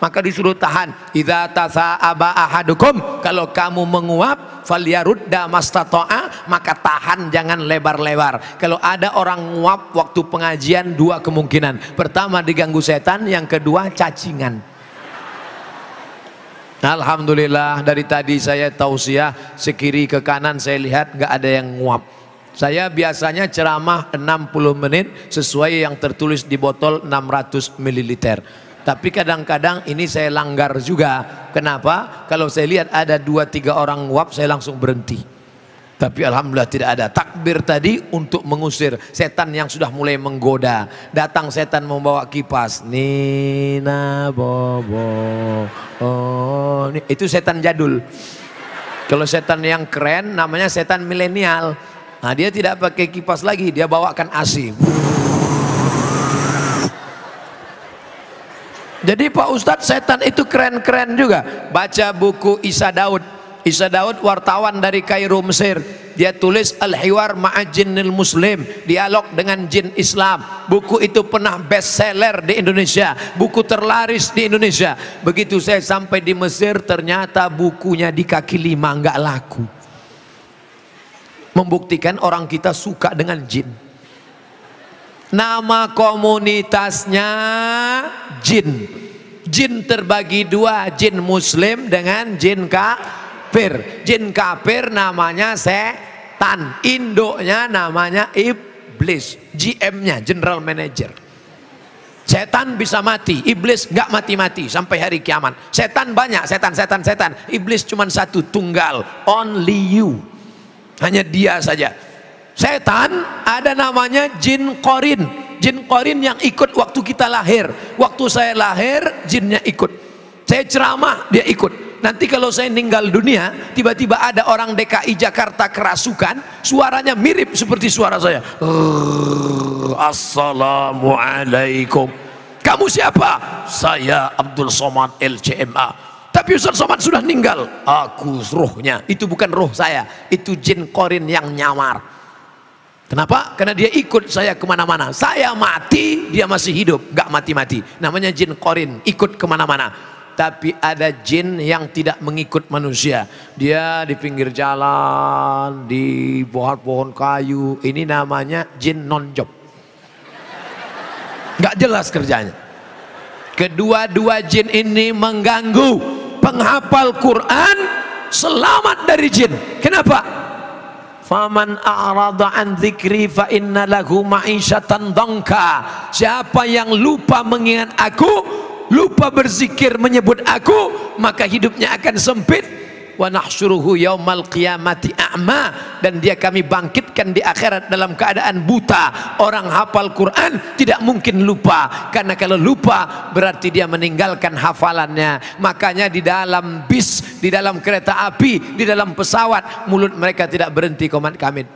A: Maka disuruh tahan. Idza tasa'aba ahadukum, kalau kamu menguap, falyarudda mastata'a, maka tahan, jangan lebar-lebar. Kalau ada orang nguap waktu pengajian, dua kemungkinan. Pertama diganggu setan, yang kedua cacingan. Alhamdulillah, dari tadi saya tausiah sekiri ke kanan, saya lihat nggak ada yang nguap. Saya biasanya ceramah 60 menit sesuai yang tertulis di botol 600 ml. Tapi kadang-kadang ini saya langgar juga. Kenapa? Kalau saya lihat ada 2-3 orang nguap, saya langsung berhenti. Tapi alhamdulillah tidak ada. Takbir tadi untuk mengusir setan yang sudah mulai menggoda. Datang setan membawa kipas. Nina bobo. Oh, itu setan jadul. Kalau setan yang keren namanya setan milenial. Nah, dia tidak pakai kipas lagi, dia bawakan AC. Jadi Pak Ustadz, setan itu keren-keren juga. Baca buku Isa Daud. Isa Daud wartawan dari Kairo, Mesir. Dia tulis Al-Hiwar Ma'ajinil Muslim, dialog dengan jin Islam. Buku itu pernah bestseller di Indonesia, buku terlaris di Indonesia. Begitu saya sampai di Mesir, ternyata bukunya di kaki lima, nggak laku. Membuktikan orang kita suka dengan jin. Nama komunitasnya jin. Jin terbagi dua, jin muslim dengan jin kafir. Jin kafir namanya setan, induknya namanya iblis, GM-nya general manager. Setan bisa mati, iblis nggak mati-mati sampai hari kiamat. Setan banyak, setan. Iblis cuma satu, tunggal, only you, hanya dia saja. Setan ada namanya jin korin. Jin korin yang ikut waktu kita lahir. Waktu saya lahir, jinnya ikut. Saya ceramah, dia ikut. Nanti kalau saya meninggal dunia, tiba-tiba ada orang DKI Jakarta kerasukan, suaranya mirip seperti suara saya. Assalamualaikum. Kamu siapa? Saya Abdul Somad LCMA. Tapi Ustaz Somad sudah meninggal. Aku rohnya. Itu bukan roh saya, itu jin korin yang nyamar. Kenapa? Karena dia ikut saya kemana-mana. Saya mati, dia masih hidup, gak mati-mati. Namanya jin korin, ikut kemana-mana. Tapi ada jin yang tidak mengikut manusia. Dia di pinggir jalan, di pohon-pohon kayu. Ini namanya jin non-job. Gak jelas kerjanya. Kedua-dua jin ini mengganggu penghafal Quran, selamat dari jin. Kenapa? Faman a'rada an dzikri fa inna lahu ma'isyatan dhanka. Siapa yang lupa mengingat aku, lupa berzikir menyebut aku, maka hidupnya akan sempit. Wa nahsyuruhu yaumal qiyamati a'ma, dan dia kami bangkitkan di akhirat dalam keadaan buta. Orang hafal Quran tidak mungkin lupa, karena kalau lupa berarti dia meninggalkan hafalannya. Makanya di dalam bis, di dalam kereta api, di dalam pesawat, mulut mereka tidak berhenti qomat kamit.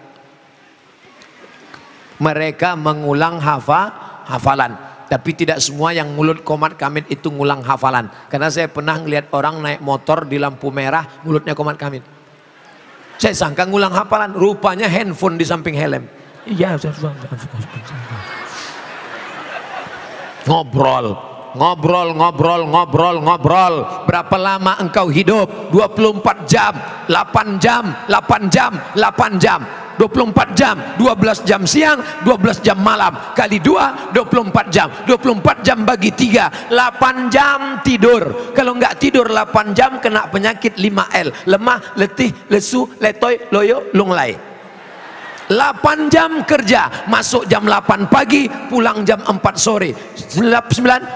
A: Mereka mengulang hafalan. Tapi tidak semua yang mulut qomat kamit itu ngulang hafalan. Karena saya pernah ngelihat orang naik motor di lampu merah, mulutnya qomat kamit. Saya sangka ngulang hafalan, rupanya handphone di samping helm. Iya, ngobrol. Berapa lama engkau hidup? 24 jam, 8 jam. 24 jam, 12 jam siang, 12 jam malam, kali 2, 24 jam, 24 jam bagi 3, 8 jam tidur. Kalau nggak tidur 8 jam kena penyakit 5L, lemah, letih, lesu, letoy, loyo, lunglai. 8 jam kerja, masuk jam 8 pagi, pulang jam 4 sore, 9,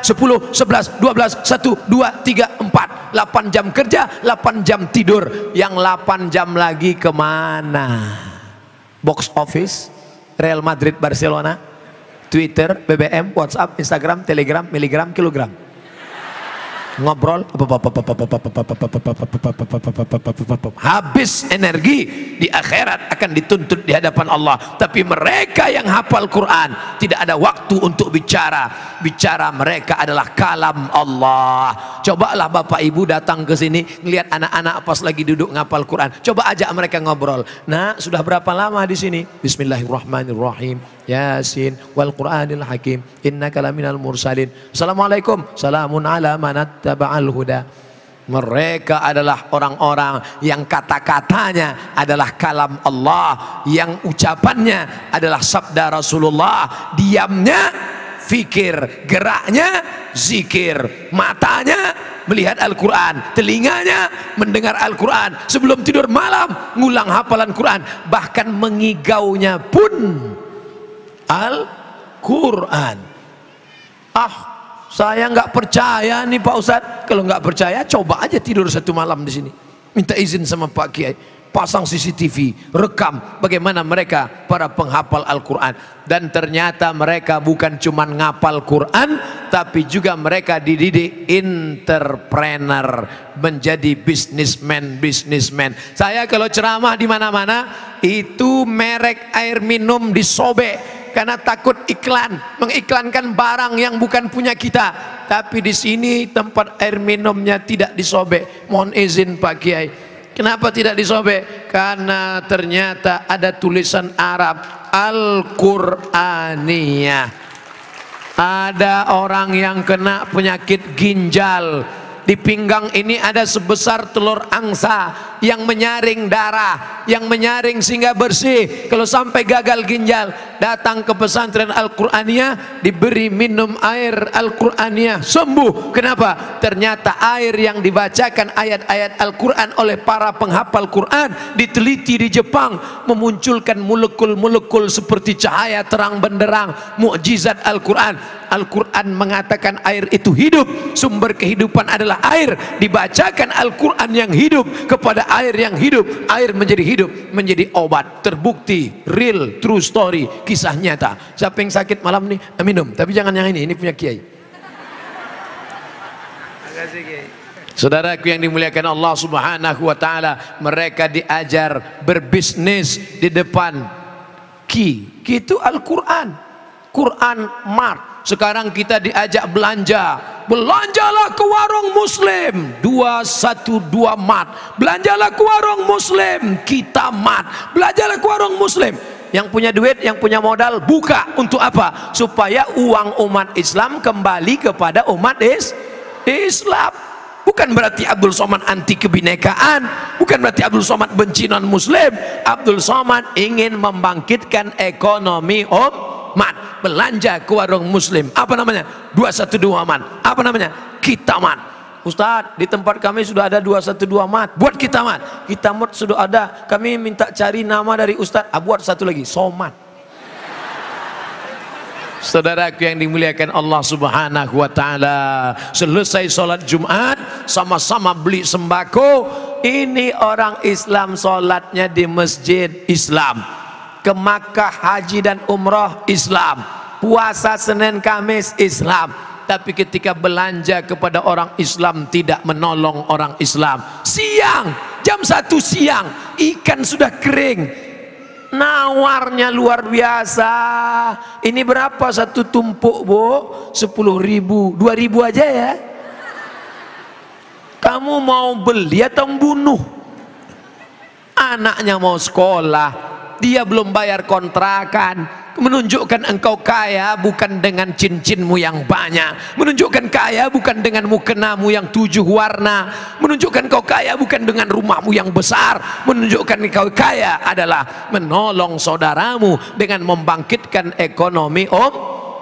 A: 10, 11, 12, 1, 2, 3, 4, 8 jam kerja, 8 jam tidur. Yang 8 jam lagi kemana? Box office, Real Madrid, Barcelona, Twitter, BBM, WhatsApp, Instagram, Telegram, miligram, kilogram. Ngobrol, habis energi, di akhirat akan dituntut di hadapan Allah. Tapi mereka yang hafal Quran tidak ada waktu untuk bicara. Bicara mereka adalah kalam Allah. Cobalah Bapak Ibu datang ke sini ngelihat anak-anak pas lagi duduk ngapal Quran, coba ajak mereka ngobrol. Nah, sudah berapa lama di sini? Bismillahirrahmanirrahim, Yasin wal Qur'anil Hakim, innaka laminal mursalin. Assalamualaikum, salamun ala manat taba'al huda. Mereka adalah orang-orang yang kata-katanya adalah kalam Allah, yang ucapannya adalah sabda Rasulullah, diamnya fikir, geraknya zikir, matanya melihat Al-Quran, telinganya mendengar Al-Quran, sebelum tidur malam ngulang hafalan Quran, bahkan mengigaunya pun Al-Quran. Saya nggak percaya nih Pak Ustadz. Kalau nggak percaya, coba aja tidur 1 malam di sini. Minta izin sama Pak Kiai, pasang CCTV, rekam bagaimana mereka para penghafal Al-Quran. Dan ternyata mereka bukan cuma ngapal Quran, tapi juga mereka dididik entrepreneur, menjadi bisnismen. Saya kalau ceramah di mana-mana, itu merek air minum disobek karena takut mengiklankan barang yang bukan punya kita. Tapi di sini tempat air minumnya tidak disobek. Mohon izin Pak Kiai, kenapa tidak disobek? Karena ternyata ada tulisan Arab Al-Qur'aniyah. Ada orang yang kena penyakit ginjal, di pinggang ini ada sebesar telur angsa yang menyaring darah, yang menyaring sehingga bersih. Kalau sampai gagal ginjal, datang ke pesantren Al-Qur'aniyah, diberi minum air Al-Qur'aniyah, sembuh. Kenapa? Ternyata air yang dibacakan ayat-ayat Al-Quran oleh para penghafal Quran diteliti di Jepang, memunculkan molekul-molekul seperti cahaya terang benderang, mukjizat Al-Quran. Al-Quran mengatakan air itu hidup, sumber kehidupan adalah air. Dibacakan Al-Quran yang hidup kepada air yang hidup, air menjadi hidup, menjadi obat. Terbukti, real, true story, kisah nyata. Siapa yang sakit malam nih, minum. Tapi jangan yang ini punya Kiai. Saudaraku yang dimuliakan Allah Subhanahu wa Ta'ala, mereka diajar berbisnis di depan Ki itu Al-Quran, Quran Mart. Sekarang kita diajak belanja. Belanjalah ke warung Muslim 212 Mart. Belanjalah ke warung Muslim Kita Mart. Belanjalah ke warung Muslim. Yang punya duit, yang punya modal, buka. Untuk apa? Supaya uang umat Islam kembali kepada umat Islam. Bukan berarti Abdul Somad anti kebinekaan, bukan berarti Abdul Somad benci non muslim. Abdul Somad ingin membangkitkan ekonomi umat. Belanja ke warung Muslim, apa namanya? 212 Mart. Apa namanya? Kita Mart. Ustadz, di tempat kami sudah ada 212 Mart. Buat Kita Mart. Kita Mart sudah ada. Kami minta cari nama dari Ustadz. Buat satu lagi, Somad. Saudaraku yang dimuliakan Allah Subhanahu wa Ta'ala, selesai sholat Jumat, sama-sama beli sembako. Ini orang Islam sholatnya di masjid Islam, ke Makkah haji dan umrah Islam, puasa Senin Kamis Islam. Tapi ketika belanja kepada orang Islam tidak menolong orang Islam. Siang, jam 1 siang, ikan sudah kering, nawarnya luar biasa. Ini berapa satu tumpuk Bu? 10.000, 2.000 aja ya. Kamu mau beli atau bunuh? Anaknya mau sekolah, dia belum bayar kontrakan, menunjukkan engkau kaya bukan dengan cincinmu yang banyak, menunjukkan kaya bukan dengan mukenamu yang 7 warna, menunjukkan kau kaya bukan dengan rumahmu yang besar, menunjukkan kau kaya adalah menolong saudaramu dengan membangkitkan ekonomi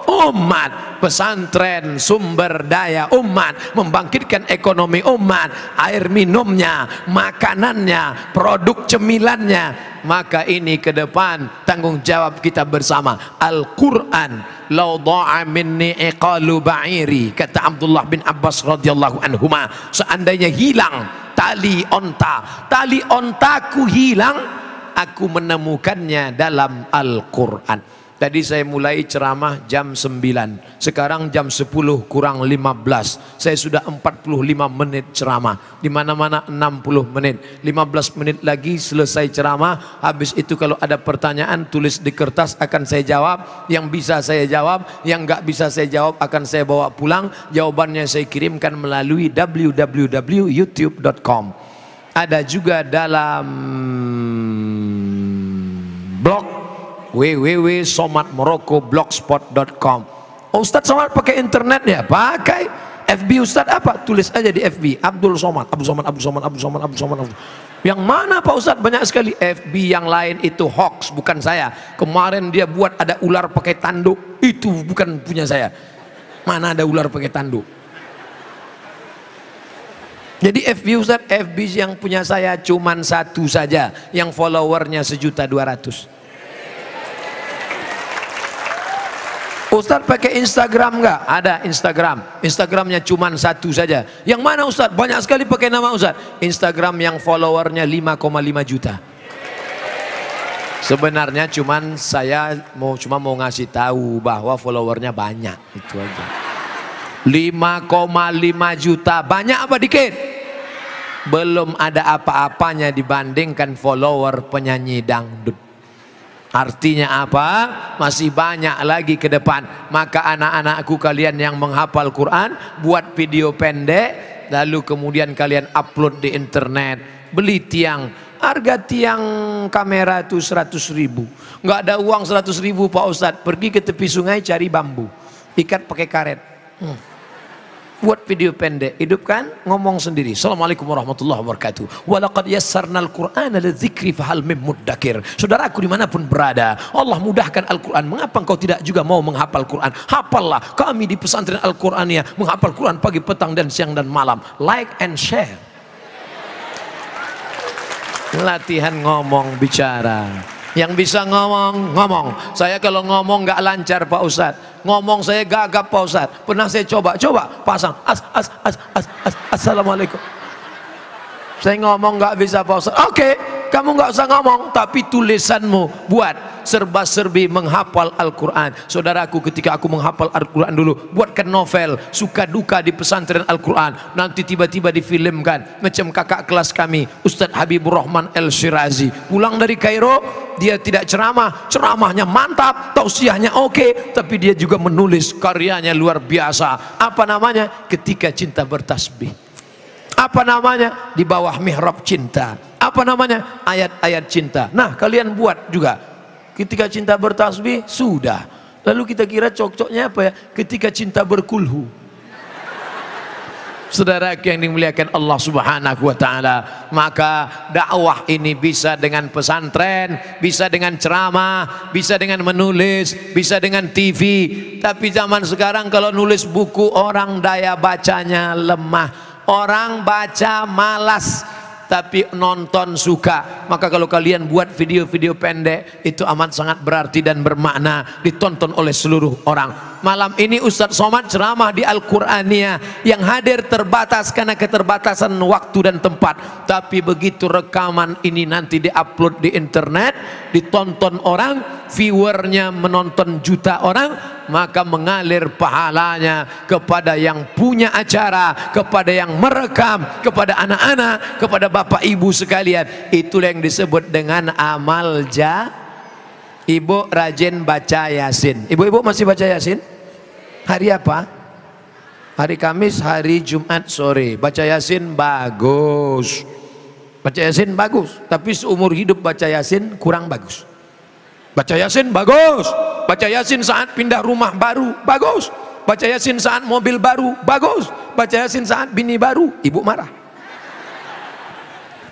A: umat. Pesantren sumber daya umat, membangkitkan ekonomi umat, air minumnya, makanannya, produk cemilannya. Maka ini ke depan tanggung jawab kita bersama. Al-Quran lau dha'a minni iqalu ba'iri, kata Abdullah bin Abbas radhiyallahu anhuma, seandainya hilang tali ontaku hilang, aku menemukannya dalam Al-Quran. Tadi saya mulai ceramah jam 9, sekarang jam 10 kurang 15. Saya sudah 45 menit ceramah, di mana-mana 60 menit. 15 menit lagi selesai ceramah. Habis itu kalau ada pertanyaan tulis di kertas, akan saya jawab. Yang bisa saya jawab, yang nggak bisa saya jawab akan saya bawa pulang. Jawabannya saya kirimkan melalui www.youtube.com. Ada juga dalam blog www.somatmorocco.blogspot.com. Oh, Ustadz Somad pakai internet ya? Pakai. FB Ustadz apa? Tulis aja di FB Abdul Somad, Abdul Somad, Abdul Somad, Abdul Somad, Abdul Somad. Yang mana Pak Ustadz? Banyak sekali. FB yang lain itu hoax, bukan saya. Kemarin dia buat ada ular pakai tanduk, itu bukan punya saya. Mana ada ular pakai tanduk? Jadi FB Ustadz, FB yang punya saya cuman 1 saja, yang followernya 1.200.000. Ustadz pakai Instagram nggak? Ada Instagram. Instagramnya cuma 1 saja. Yang mana Ustadz? Banyak sekali pakai nama Ustadz. Instagram yang followernya 5,5 juta. Sebenarnya saya cuma mau ngasih tahu bahwa followernya banyak, itu aja. 5,5 juta, banyak apa dikit? Belum ada apa-apanya dibandingkan follower penyanyi dangdut. Artinya apa? Masih banyak lagi ke depan. Maka anak-anakku kalian yang menghafal Quran, buat video pendek, lalu kemudian kalian upload di internet. Beli tiang, harga tiang kamera itu 100.000. Nggak ada uang 100.000 Pak Ustadz. Pergi ke tepi sungai cari bambu, ikat pakai karet. Buat video pendek, hidupkan, ngomong sendiri. Assalamualaikum warahmatullahi wabarakatuh. Walaqad yassarnal Qur'ana lidzikri fahal mim muddakir. Saudaraku dimanapun berada, Allah mudahkan Al-Quran. Mengapa engkau tidak juga mau menghafal Quran? Hafallah. Kami di pesantren Al-Quraniyah menghafal Quran pagi, petang, dan siang dan malam. Like and share. Latihan ngomong bicara. Yang bisa ngomong. Saya kalau ngomong nggak lancar Pak Ustadz, ngomong saya gagap Pak Ustadz. Pernah saya coba pasang assalamualaikum. Saya ngomong nggak bisa Pak Ustadz. Oke, kamu nggak usah ngomong, tapi tulisanmu buat serba-serbi menghafal Al-Quran. Saudaraku, ketika aku menghafal Al-Quran dulu, buatkan novel suka duka di pesantren Al-Quran, nanti tiba-tiba difilmkan. Macam kakak kelas kami Ustadz Habibur Rahman El-Shirazi, pulang dari Kairo, dia tidak ceramah, ceramahnya mantap, tausiahnya oke, tapi dia juga menulis, karyanya luar biasa. Apa namanya? Ketika Cinta Bertasbih. Apa namanya? Di bawah mihrab cinta. Apa namanya? Ayat-ayat cinta. Nah, kalian buat juga. Ketika Cinta Bertasbih, sudah. Lalu kita kira cocoknya apa ya? Ketika Cinta Berkulhu. Saudara yang dimuliakan Allah Subhanahu wa taala, maka dakwah ini bisa dengan pesantren, bisa dengan ceramah, bisa dengan menulis, bisa dengan TV. Tapi zaman sekarang kalau nulis buku, orang daya bacanya lemah. Orang baca malas, tapi nonton suka. Maka kalau kalian buat video-video pendek, itu amat sangat berarti dan bermakna, ditonton oleh seluruh orang. Malam ini Ustadz Somad ceramah di Al-Quraniyah, yang hadir terbatas karena keterbatasan waktu dan tempat. Tapi begitu rekaman ini nanti diupload di internet, ditonton orang, viewernya menonton juta orang, maka mengalir pahalanya kepada yang punya acara, kepada yang merekam, kepada anak-anak, kepada bapak ibu sekalian. Itulah yang disebut dengan amal Ibu rajin baca Yasin. Ibu-ibu masih baca Yasin? Hari apa? Hari Kamis, hari Jumat sore. Baca Yasin bagus. Baca Yasin bagus. Tapi seumur hidup baca Yasin kurang bagus. Baca Yasin bagus. Baca Yasin saat pindah rumah baru, bagus. Baca Yasin saat mobil baru, bagus. Baca Yasin saat bini baru, ibu marah.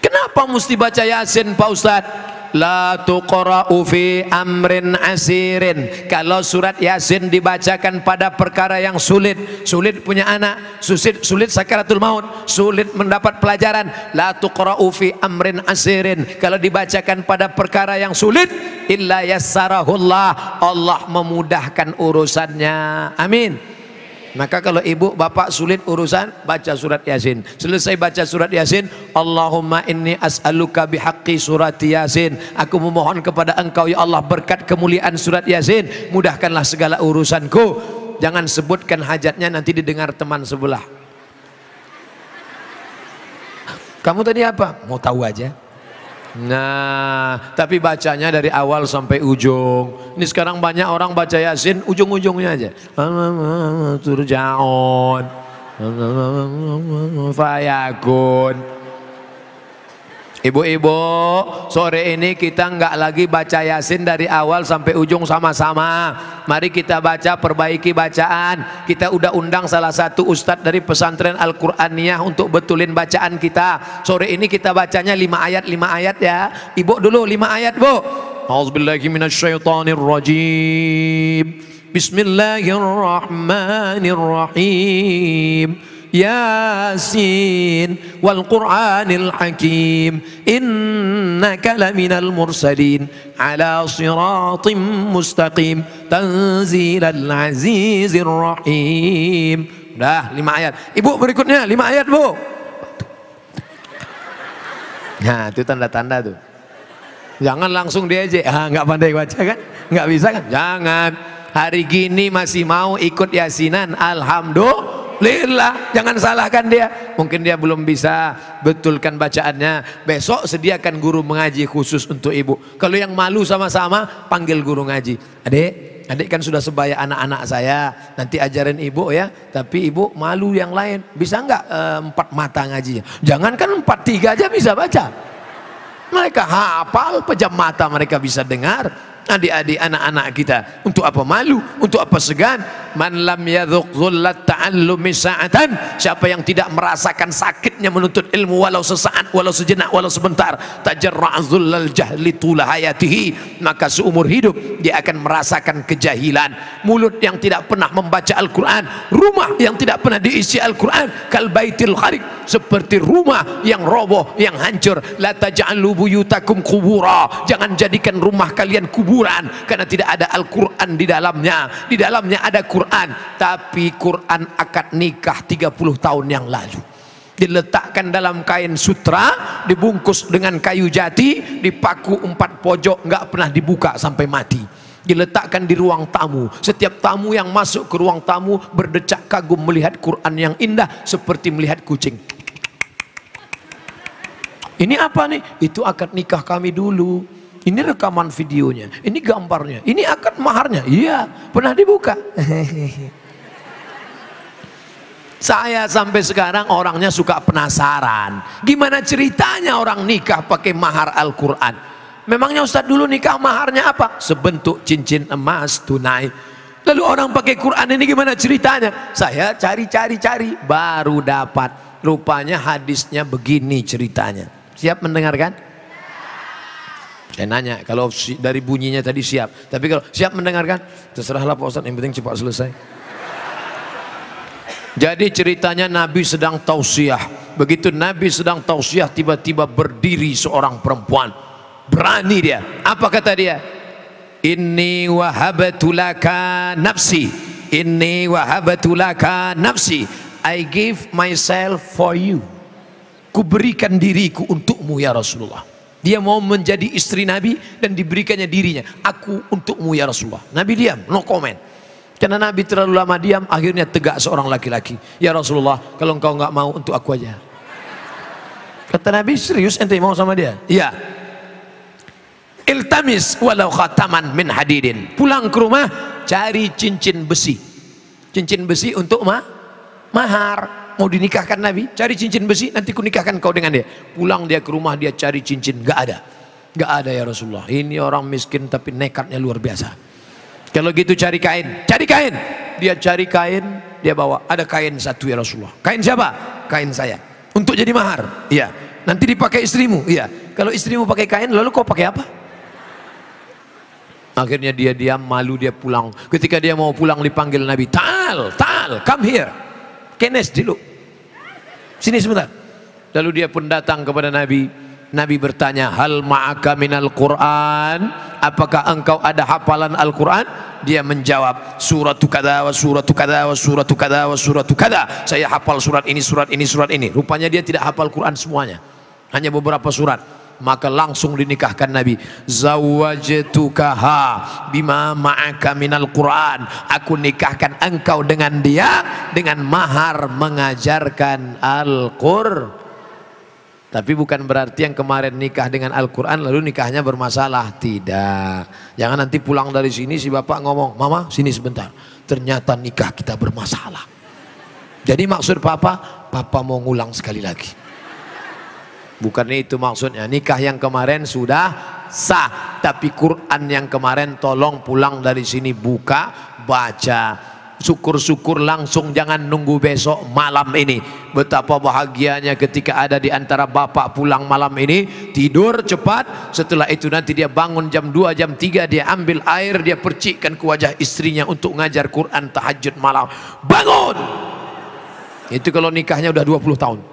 A: Kenapa mesti baca Yasin Pak Ustadz? La tuqra'u fi amrin asirin. Kalau surat Yasin dibacakan pada perkara yang sulit, sulit punya anak, sulit sakaratul maut, sulit mendapat pelajaran. La tuqra'u fi amrin asirin. Kalau dibacakan pada perkara yang sulit, illa yassarahullah, Allah memudahkan urusannya. Amin. Maka kalau ibu bapak sulit urusan, baca surat Yasin. Selesai baca surat Yasin, Allahumma inni as'aluka bihaqqi surat Yasin. Aku memohon kepada engkau ya Allah berkat kemuliaan surat Yasin, mudahkanlah segala urusanku. Jangan sebutkan hajatnya nanti didengar teman sebelah. Kamu tadi apa? Mau tahu aja. Nah, tapi bacanya dari awal sampai ujung. Ini sekarang banyak orang baca Yasin ujung-ujungnya aja. Turja'un, fayakun. Ibu-ibu, sore ini kita nggak lagi baca Yasin dari awal sampai ujung sama-sama. Mari kita baca, perbaiki bacaan. Kita udah undang salah satu ustadz dari pesantren Al-Qur'aniyah untuk betulin bacaan kita. Sore ini kita bacanya 5 ayat ya. Ibu dulu 5 ayat, Bu. A'udzubillahi minasyaitonirrajim. Bismillahirrahmanirrahim. Yasin wal Qur'anil Hakim innaka laminal mursalin ala siratim mustaqim tanzilal azizir rahim. Udah 5 ayat. Ibu berikutnya 5 ayat, Bu. Nah, itu tanda-tanda tuh. Jangan langsung diejek. Nggak pandai baca kan? Nggak bisa kan? Jangan. Hari gini masih mau ikut yasinan, alhamdulillah. Jangan salahkan dia. Mungkin dia belum bisa betulkan bacaannya. Besok sediakan guru mengaji khusus untuk ibu. Kalau yang malu sama-sama, panggil guru ngaji. Adik kan sudah sebaya anak-anak saya. Nanti ajarin ibu ya. Tapi ibu malu yang lain. Bisa nggak 4 mata ngajinya? Jangankan 4, 3 aja bisa baca. Mereka hafal, pejam mata mereka bisa dengar. Adik-adik anak-anak kita, untuk apa malu, untuk apa segan? Man lam yadhuq dhullat ta'allumi sa'atan, siapa yang tidak merasakan sakitnya menuntut ilmu walau sesaat, walau sejenak, walau sebentar, tajarra'a dhullal jahli tula hayatihi, maka seumur hidup dia akan merasakan kejahilan. Mulut yang tidak pernah membaca Al-Quran, rumah yang tidak pernah diisi Al-Quran, kal baitil kharik, seperti rumah yang roboh, yang hancur. La taj'alu buyutakum qubura, jangan jadikan rumah kalian kuburan, karena tidak ada Al-Quran di dalamnya. Di dalamnya ada Quran, tapi Quran akad nikah 30 tahun yang lalu diletakkan dalam kain sutra, dibungkus dengan kayu jati, dipaku 4 pojok, nggak pernah dibuka sampai mati. Diletakkan di ruang tamu. Setiap tamu yang masuk ke ruang tamu berdecak kagum melihat Quran yang indah seperti melihat kucing. Ini apa nih? Itu akad nikah kami dulu. Ini rekaman videonya, ini gambarnya, ini akad maharnya. Iya, pernah dibuka. Saya sampai sekarang orangnya suka penasaran. Gimana ceritanya orang nikah pakai mahar Al-Quran? Memangnya Ustadz dulu nikah maharnya apa? Sebentuk cincin emas tunai. Lalu orang pakai Quran ini gimana ceritanya? Saya cari-cari baru dapat. Rupanya hadisnya begini ceritanya. Siap mendengarkan? Saya nanya, kalau dari bunyinya tadi siap. Tapi kalau siap mendengarkan, terserahlah Pak Ustadz, yang penting cepat selesai. Jadi ceritanya Nabi sedang tausiah. Begitu Nabi sedang tausiah, tiba-tiba berdiri seorang perempuan. Berani dia. Apa kata dia? Inni wahabtu laka nafsi. Inni wahabtu laka nafsi. I give myself for you. Kuberikan diriku untukmu ya Rasulullah. Dia mau menjadi istri Nabi dan diberikannya dirinya. Aku untukmu ya Rasulullah. Nabi diam, no comment. Karena Nabi terlalu lama diam, akhirnya tegak seorang laki-laki. Ya Rasulullah, kalau engkau nggak mau, untuk aku aja. Kata Nabi, serius ente mau sama dia? Iya. Iltamis walau khataman min hadidin. Pulang ke rumah, cari cincin besi. Cincin besi untuk mahar. Mau dinikahkan Nabi, cari cincin besi, nanti ku nikahkan kau dengan dia. Pulang dia ke rumah, dia cari cincin, gak ada ya Rasulullah. Ini orang miskin tapi nekatnya luar biasa. Kalau gitu cari kain, cari kain. Dia cari kain, dia bawa. Ada kain satu ya Rasulullah. Kain siapa? Kain saya. Untuk jadi mahar. Iya. Nanti dipakai istrimu. Iya. Kalau istrimu pakai kain, lalu kau pakai apa? Akhirnya dia diam, malu, dia pulang. Ketika dia mau pulang dipanggil Nabi, Ta'al, come here. Kenes dulu. Sini sebentar. Lalu dia pun datang kepada Nabi. Nabi bertanya, hal ma'aka minal Qur'an? Apakah engkau ada hafalan Al-Quran? Dia menjawab, suratu kada wa suratu kada wa suratu kada wa suratu kada. Saya hafal surat ini, surat ini, surat ini. Rupanya dia tidak hafal Quran semuanya, hanya beberapa surat. Maka langsung dinikahkan Nabi. Zawwajtukaha bima ma'aka minal Quran. Aku nikahkan engkau dengan dia dengan mahar mengajarkan Al-Qur'an. Tapi bukan berarti yang kemarin nikah dengan Al-Quran lalu nikahnya bermasalah. Tidak. Jangan nanti pulang dari sini si bapak ngomong, mama sini sebentar, ternyata nikah kita bermasalah. Jadi maksud papa mau ngulang sekali lagi. Bukan itu maksudnya. Nikah yang kemarin sudah sah, tapi Quran yang kemarin tolong pulang dari sini buka, baca. Syukur-syukur langsung, jangan nunggu besok malam ini. Betapa bahagianya ketika ada di antara bapak pulang malam ini, tidur cepat, setelah itu nanti dia bangun jam 2, jam 3, dia ambil air, dia percikkan ke wajah istrinya untuk ngajar Quran tahajud malam. Bangun! Itu kalau nikahnya udah 20 tahun.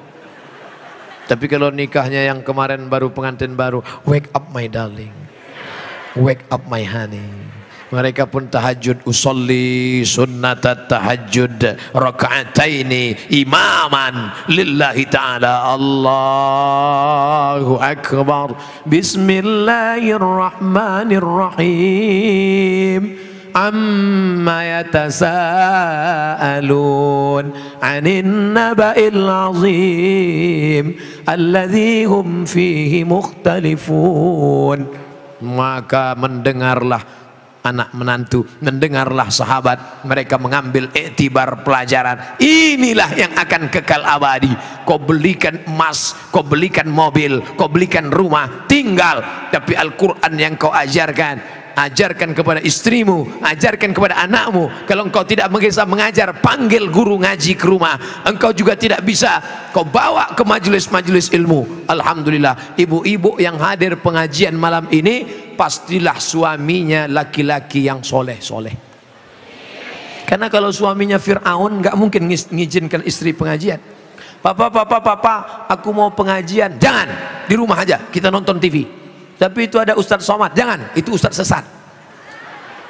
A: Tapi kalau nikahnya yang kemarin baru pengantin baru, wake up my darling, wake up my honey. Mereka pun tahajud, usolli sunnatat tahajud raka'ataini imaman lillahi ta'ala. Allahu akbar. Bismillahirrahmanirrahim. Amma yatasaalun 'anil naba'il 'azim alladzi hum fihi mukhtalifun. Maka mendengarlah anak menantu, mendengarlah sahabat, mereka mengambil iktibar pelajaran. Inilah yang akan kekal abadi. Kau belikan emas, kau belikan mobil, kau belikan rumah, tinggal, tapi Al-Quran yang kau ajarkan, ajarkan kepada istrimu, ajarkan kepada anakmu. Kalau engkau tidak bisa mengajar, panggil guru ngaji ke rumah. Engkau juga tidak bisa, kau bawa ke majelis-majelis ilmu. Alhamdulillah, ibu-ibu yang hadir pengajian malam ini, pastilah suaminya laki-laki yang soleh-soleh. Karena kalau suaminya Fir'aun, nggak mungkin ngizinkan istri pengajian. Papa, aku mau pengajian. Jangan, di rumah aja, kita nonton TV. Tapi itu ada Ustadz Somad, jangan, itu Ustadz sesat.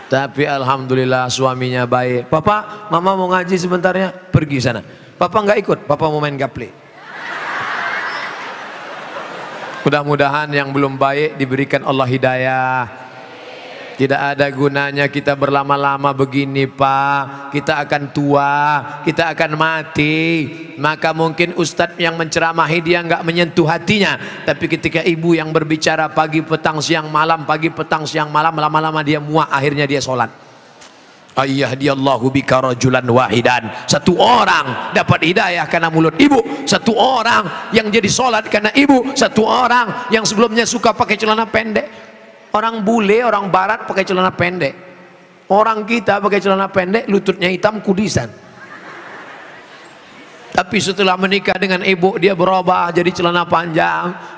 A: Tapi alhamdulillah suaminya baik. Papa, mama mau ngaji sebentarnya, pergi sana. Papa nggak ikut, papa mau main gaple. Mudah-mudahan yang belum baik diberikan Allah hidayah. Tidak ada gunanya kita berlama-lama begini Pak. Kita akan tua, kita akan mati. Maka mungkin ustadz yang menceramahi dia nggak menyentuh hatinya. Tapi ketika ibu yang berbicara pagi petang siang malam, pagi petang siang malam, lama-lama dia muak, akhirnya dia sholat. Ayyahdiyallahu bika rajulan wahidan. Satu orang dapat hidayah karena mulut ibu. Satu orang yang jadi sholat karena ibu. Satu orang yang sebelumnya suka pakai celana pendek. Orang bule, orang barat pakai celana pendek. Orang kita pakai celana pendek, lututnya hitam, kudisan. Tapi setelah menikah dengan ibu, dia berubah jadi celana panjang.